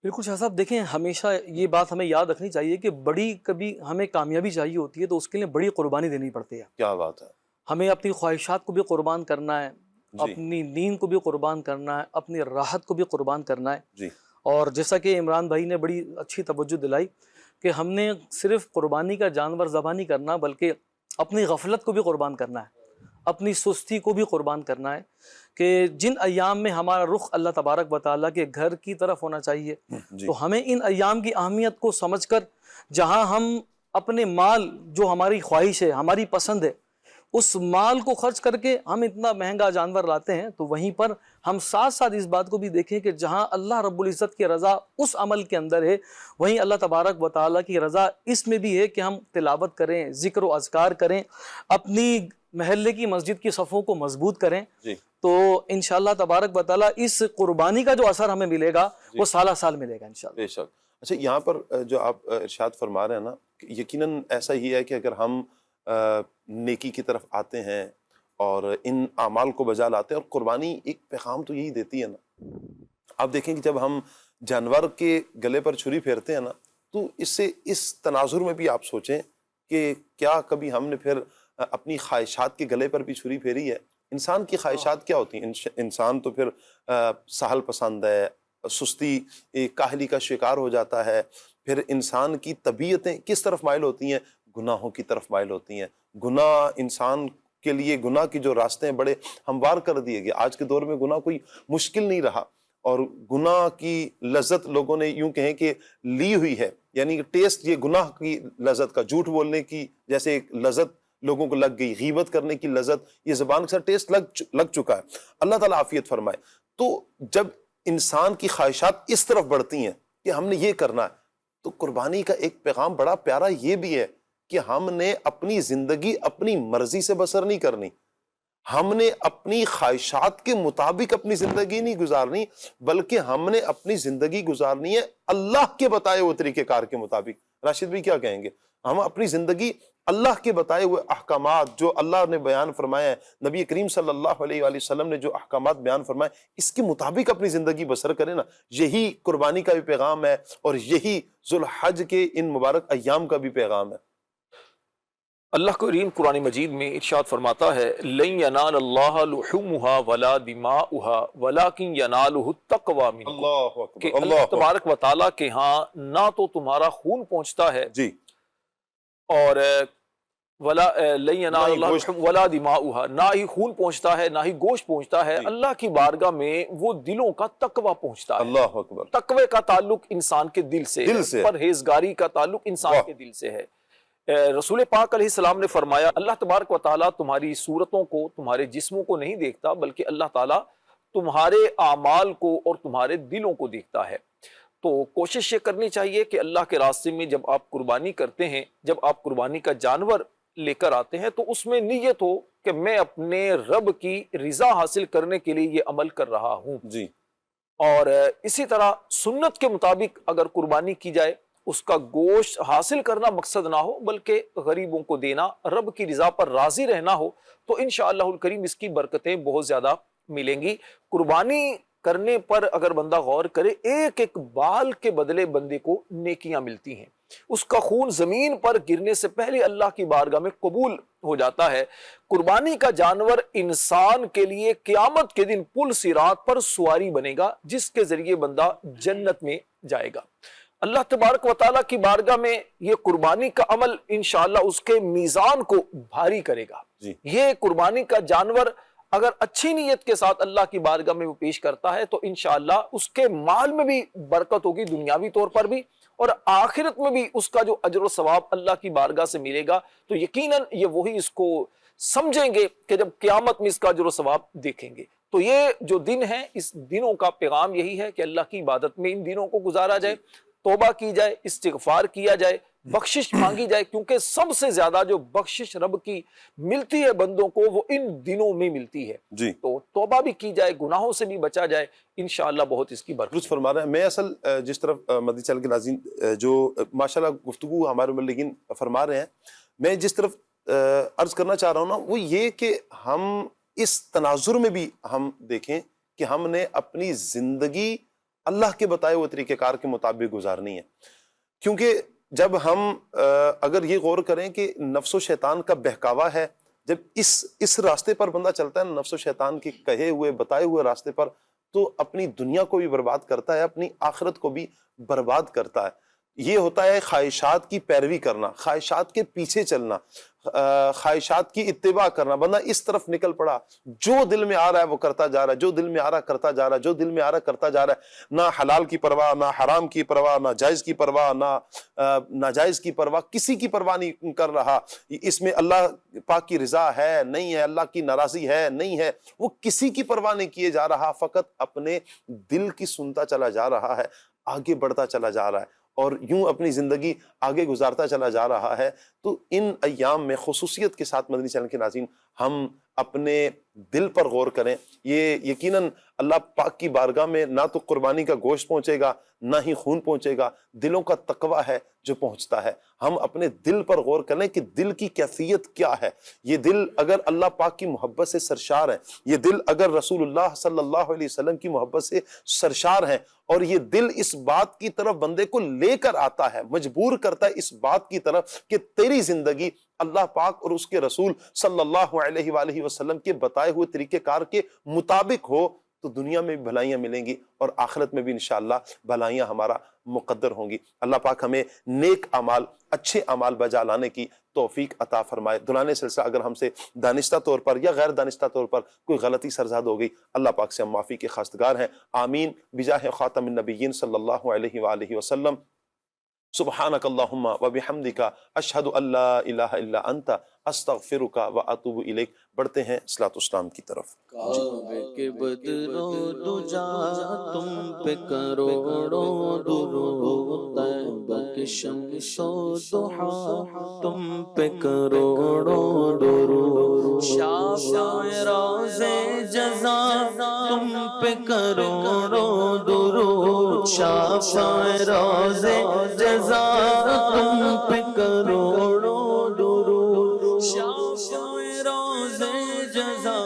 بالکل شاہ صاحب، دیکھیں ہمیشہ یہ بات ہمیں یاد رکھنی چاہیے کہ بڑی کبھی ہمیں کامیابی چاہیے ہوتی ہے تو اس کے لیے بڑی قربانی دینی پڑتی ہے. کیا بات ہے. ہمیں اپنی خواہشات کو بھی قربان کرنا ہے، اپنی نیند کو بھی قربان کرنا ہے، اپنی راحت کو بھی قربان کرنا ہے. اور جیسا کہ عمران بھائی نے بڑی اچھی توجہ دلائی کہ ہم نے صرف قربانی کا جانور ذبح نہیں کرنا بلکہ اپنی غفلت کو بھی قربان کرنا ہے، اپنی سستی کو بھی قربان کرنا ہے، کہ جن ایام میں ہمارا رخ اللہ تبارک و تعالیٰ کے گھر کی طرف ہونا چاہیے تو ہمیں ان ایام کی اہمیت کو سمجھ کر جہاں ہم اپنے مال، جو ہماری خواہش ہے، ہماری پسند ہے، اس مال کو خرچ کر کے ہم اتنا مہنگا جانور لاتے ہیں، تو وہیں پر ہم ساتھ ساتھ اس بات کو بھی دیکھیں کہ جہاں اللہ رب العزت کی رضا اس عمل کے اندر ہے، وہیں اللہ تبارک و تعالیٰ کی رضا اس میں بھی ہے کہ ہم تلاوت کریں، ذکر و اذکار کریں، اپنی محلے کی مسجد کی صفوں کو مضبوط کریں. تو انشاءاللہ تبارک و تعالیٰ اس قربانی کا جو اثر ہمیں ملے گا وہ سالہ سال ملے گا انشاءاللہ. بے شک. اچھا، یہاں پر جو آپ ارشاد فرما رہے ہیں نا، یقیناً ایسا ہی ہے کہ اگر ہم نیکی کی طرف آتے ہیں اور ان اعمال کو بجا لاتے ہیں، اور قربانی ایک پیغام تو یہی دیتی ہے نا. آپ دیکھیں کہ جب ہم جانور کے گلے پر چھری پھیرتے ہیں نا، تو اس سے اس تناظر میں بھی آپ سوچیں کہ کیا کبھی ہم نے پھر اپنی خواہشات کے گلے پر بھی چھری پھیری ہے؟ انسان کی خواہشات کیا ہوتی ہیں؟ انسان تو پھر سہل پسند ہے، سستی، کاہلی کا شکار ہو جاتا ہے. پھر انسان کی طبیعتیں کس طرف مائل ہوتی ہیں؟ گناہوں کی طرف مائل ہوتی ہیں. گناہ انسان کے لیے، گناہ کی جو راستے ہیں بڑے ہموار کر دیے گئے. آج کے دور میں گناہ کوئی مشکل نہیں رہا، اور گناہ کی لذت لوگوں نے یوں کہیں کہ لی ہوئی ہے. یعنی ٹیسٹ یہ گناہ کی لذت کا، جھوٹ بولنے کی جیسے ایک لذت لوگوں کو لگ گئی، غیبت کرنے کی لذت، یہ زبان کے ساتھ ٹیسٹ لگ چکا ہے. اللہ تعالیٰ عافیت فرمائے. تو جب انسان کی خواہشات اس طرف بڑھتی ہیں کہ ہم نے یہ کرنا ہے، تو قربانی کا ایک پیغام بڑا پیارا یہ بھی ہے کہ ہم نے اپنی زندگی اپنی مرضی سے بسر نہیں کرنی، ہم نے اپنی خواہشات کے مطابق اپنی زندگی نہیں گزارنی، بلکہ ہم نے اپنی زندگی گزارنی ہے اللہ کے بتائے ہوئے طریقہ کار کے مطابق. راشد بھی کیا کہیں گے؟ ہم اپنی زندگی اللہ کے بتائے ہوئے احکامات جو اللہ نے بیان فرمایا ہے، نبی کریم صلی اللہ علیہ وآلہ وسلم نے جو احکامات بیان فرمائے، اس کے مطابق اپنی زندگی بسر کریں نا. یہی قربانی کا بھی پیغام ہے، اور یہی ذوالحج کے ان مبارک ایام کا بھی پیغام ہے. اللہ کریم قرآن مجید میں ارشاد فرماتا ہے لن ینال اللہ لحومها ولا دماؤها ولکن ینالہ التقوی منکم، کہ اللہ تبارک و تعالیٰ کے ہاں نہ تو تمہارا خون پہنچتا ہے جی اور ولا لن ینال اللہ ولا دماؤها، نہ ہی خون پہنچتا ہے نہ ہی گوشت پہنچتا ہے، اللہ کی بارگاہ میں وہ دلوں کا تقوی پہنچتا ہے۔ اللہ اکبر۔ تقوی کا تعلق انسان کے دل سے ہے، پرہیزگاری کا تعلق انسان کے دل سے ہے۔ رسول پاک علیہ السلام نے فرمایا اللہ تبارک و تعالیٰ تمہاری صورتوں کو، تمہارے جسموں کو نہیں دیکھتا، بلکہ اللہ تعالیٰ تمہارے اعمال کو اور تمہارے دلوں کو دیکھتا ہے۔ تو کوشش یہ کرنی چاہیے کہ اللہ کے راستے میں جب آپ قربانی کرتے ہیں، جب آپ قربانی کا جانور لے کر آتے ہیں، تو اس میں نیت ہو کہ میں اپنے رب کی رضا حاصل کرنے کے لیے یہ عمل کر رہا ہوں جی۔ اور اسی طرح سنت کے مطابق اگر قربانی کی جائے، اس کا گوشت حاصل کرنا مقصد نہ ہو بلکہ غریبوں کو دینا، رب کی رضا پر راضی رہنا ہو، تو انشاءاللہ الکریم اس کی برکتیں بہت زیادہ ملیں گی۔ قربانی کرنے پر اگر بندہ غور کرے، ایک ایک بال کے بدلے بندے کو نیکیاں ملتی ہیں، اس کا خون زمین پر گرنے سے پہلے اللہ کی بارگاہ میں قبول ہو جاتا ہے۔ قربانی کا جانور انسان کے لیے قیامت کے دن پل صراط پر سواری بنے گا، جس کے ذریعے بندہ جنت میں جائے گا۔ اللہ تبارک و تعالیٰ کی بارگاہ میں یہ قربانی کا عمل انشاءاللہ اس کے میزان کو بھاری کرے گا۔ یہ قربانی کا جانور اگر اچھی نیت کے ساتھ اللہ کی بارگاہ میں وہ پیش کرتا ہے تو انشاءاللہ اس کے مال میں بھی برکت ہوگی، دنیاوی طور پر بھی، اور آخرت میں بھی اس کا جو اجر و ثواب اللہ کی بارگاہ سے ملے گا، تو یقیناً یہ وہی اس کو سمجھیں گے کہ جب قیامت میں اس کا اجر و ثواب دیکھیں گے۔ تو یہ جو دن ہے، اس دنوں کا پیغام یہی ہے کہ اللہ کی عبادت میں ان دنوں کو گزارا جائے، توبہ کی جائے، استغفار کیا جائے، بخشش مانگی جائے، کیونکہ سب سے زیادہ جو بخشش رب کی ملتی ہے بندوں کو وہ ان دنوں میں ملتی ہے۔ جی۔ تو توبہ بھی کی جائے، گناہوں سے بھی بچا جائے، انشاءاللہ بہت اس کی برکت۔ درست فرما رہے ہیں۔ میں اصل جس طرف مدنی چینل کے ناظرین جو ماشاءاللہ گفتگو ہمارے مبلغین فرما رہے ہیں، میں جس طرف عرض کرنا چاہ رہا ہوں نا، وہ یہ کہ ہم اس تناظر میں بھی ہم دیکھیں کہ ہم نے اپنی زندگی اللہ کے بتائے ہوئے طریقہ کار کے مطابق گزارنی ہے۔ کیونکہ جب ہم اگر یہ غور کریں کہ نفس و شیطان کا بہکاوا ہے، جب اس راستے پر بندہ چلتا ہے، نفس و شیطان کے کہے ہوئے بتائے ہوئے راستے پر، تو اپنی دنیا کو بھی برباد کرتا ہے، اپنی آخرت کو بھی برباد کرتا ہے۔ یہ ہوتا ہے خواہشات کی پیروی کرنا، خواہشات کے پیچھے چلنا، خواہشات کی اتباع کرنا۔ بندہ اس طرف نکل پڑا، جو دل میں آ رہا ہے وہ کرتا جا رہا ہے، جو دل میں آ رہا کرتا جا رہا ہے، جو دل میں آ رہا کرتا جا رہا ہے۔ نہ حلال کی پرواہ، نہ حرام کی پرواہ، نہ جائز کی پرواہ، نہ ناجائز کی پرواہ، کسی کی پرواہ نہیں کر رہا۔ اس میں اللہ پاک کی رضا ہے نہیں ہے، اللہ کی ناراضی ہے نہیں ہے، وہ کسی کی پرواہ نہیں کیے جا رہا، فقط اپنے دل کی سنتا چلا جا رہا ہے، آگے بڑھتا چلا جا رہا ہے اور یوں اپنی زندگی آگے گزارتا چلا جا رہا ہے۔ تو ان ایام میں خصوصیت کے ساتھ مدنی چینل کے ناظرین ہم اپنے دل پر غور کریں۔ یہ یقیناً اللہ پاک کی بارگاہ میں نہ تو قربانی کا گوشت پہنچے گا، نہ ہی خون پہنچے گا، دلوں کا تقوی ہے جو پہنچتا ہے۔ ہم اپنے دل پر غور کریں کہ دل کی کیفیت کیا ہے۔ یہ دل اگر اللہ پاک کی محبت سے سرشار ہے، یہ دل اگر رسول اللہ صلی اللہ علیہ وسلم کی محبت سے سرشار ہے، اور یہ دل اس بات کی طرف بندے کو لے کر آتا ہے، مجبور کرتا ہے اس بات کی طرف کہ تیری زندگی اللہ پاک اور اس کے رسول صلی اللہ علیہ وآلہ وسلم کے بتائے ہوئے طریقہ کار کے مطابق ہو، تو دنیا میں بھی بھلائیاں ملیں گی اور آخرت میں بھی انشاءاللہ بھلائیاں ہمارا مقدر ہوں گی۔ اللہ پاک ہمیں نیک اعمال، اچھے اعمال بجا لانے کی توفیق عطا فرمائے۔ دوران سلسلہ اگر ہم سے دانستہ طور پر یا غیر دانستہ طور پر کوئی غلطی سرزاد ہو گئی، اللہ پاک سے ہم معافی کے خواستگار ہیں۔ آمین بجاہ خاتم النبیین صلی اللہ علیہ وآلہ وسلم۔ سبحانک اللہم وبحمدک اشہد ان لا الہ الا انت استغفرک واتوب الیک۔ بڑھتے ہیں صلاۃ والسلام کی طرف۔ کعبے کے بدرو دجا تم پہ کروڑوں درود، طیبہ کی شمس و ضحیٰ تم پہ کروڑوں درود، شافعِ روضے جزا تم پہ کروڑوں درود، شافعِ روضے جزا تم پہ کروڑوں درود، شافعِ روضے جزا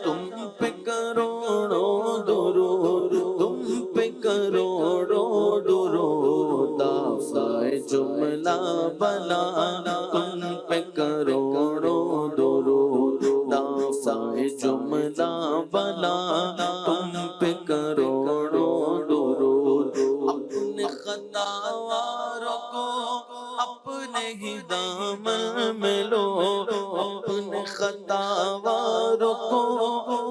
تم پہ کروڑوں درود، تم پہ کروڑوں درود، دافع جملہ بنا تم پہ کروڑوں خطاواروں کو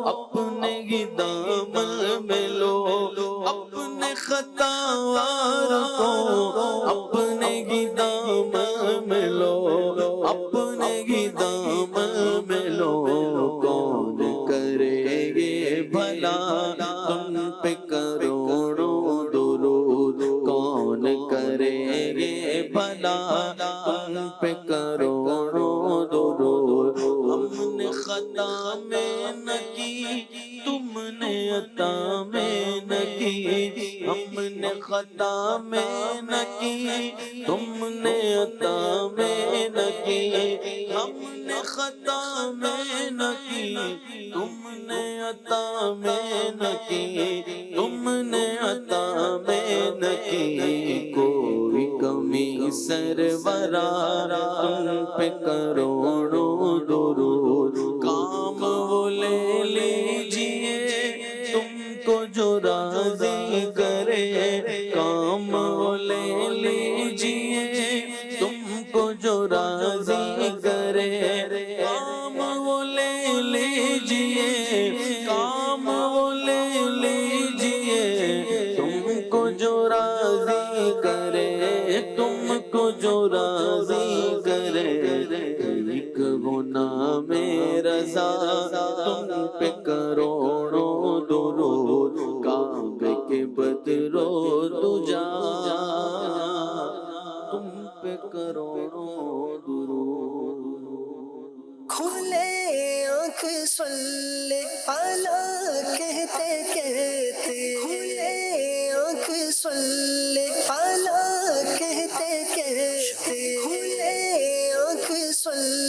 اپنے ہی دامن میں لو، اپنے خطاواروں کو اپنے ہی دامن میں لو، اپنے ہی دامن میں لو۔ کون کرے گے بھلا تم پہ کروڑوں درود، کون کرے گے بھلا تم پہ کروڑوں درود۔ ہم نے خطا میں نہ کی، تم نے عطا میں نہ کی، ہم نے خطا میں نہ کی، تم نے عطا میں نہ کی، ہم نے خطا میں نہ کی، تم نے عطا میں نہ کی، تم نے عطا میں نہ کی۔ کوئی کمی سرورا تم پہ کروڑوں درود، کام وہ لے لیجئے تم کو جو راضی کرے، کام وہ لے لیجئے تم کو جو راضی کرے، کام وہ لے لیجئے، کام وہ لے لیجئے تم کو جو راضی کرے، تم کو جو راضی کرے۔ ایک گناہ میں رضا تم پہ کروڑوں درود، کعبے کے بدرو دجا تم پہ کروڑوں درود۔ کھلے آنکھ صلی علی کہتے کہتے، کھلے آنکھ صلی علی کہتے کہتے، کھلے آنکھ صلی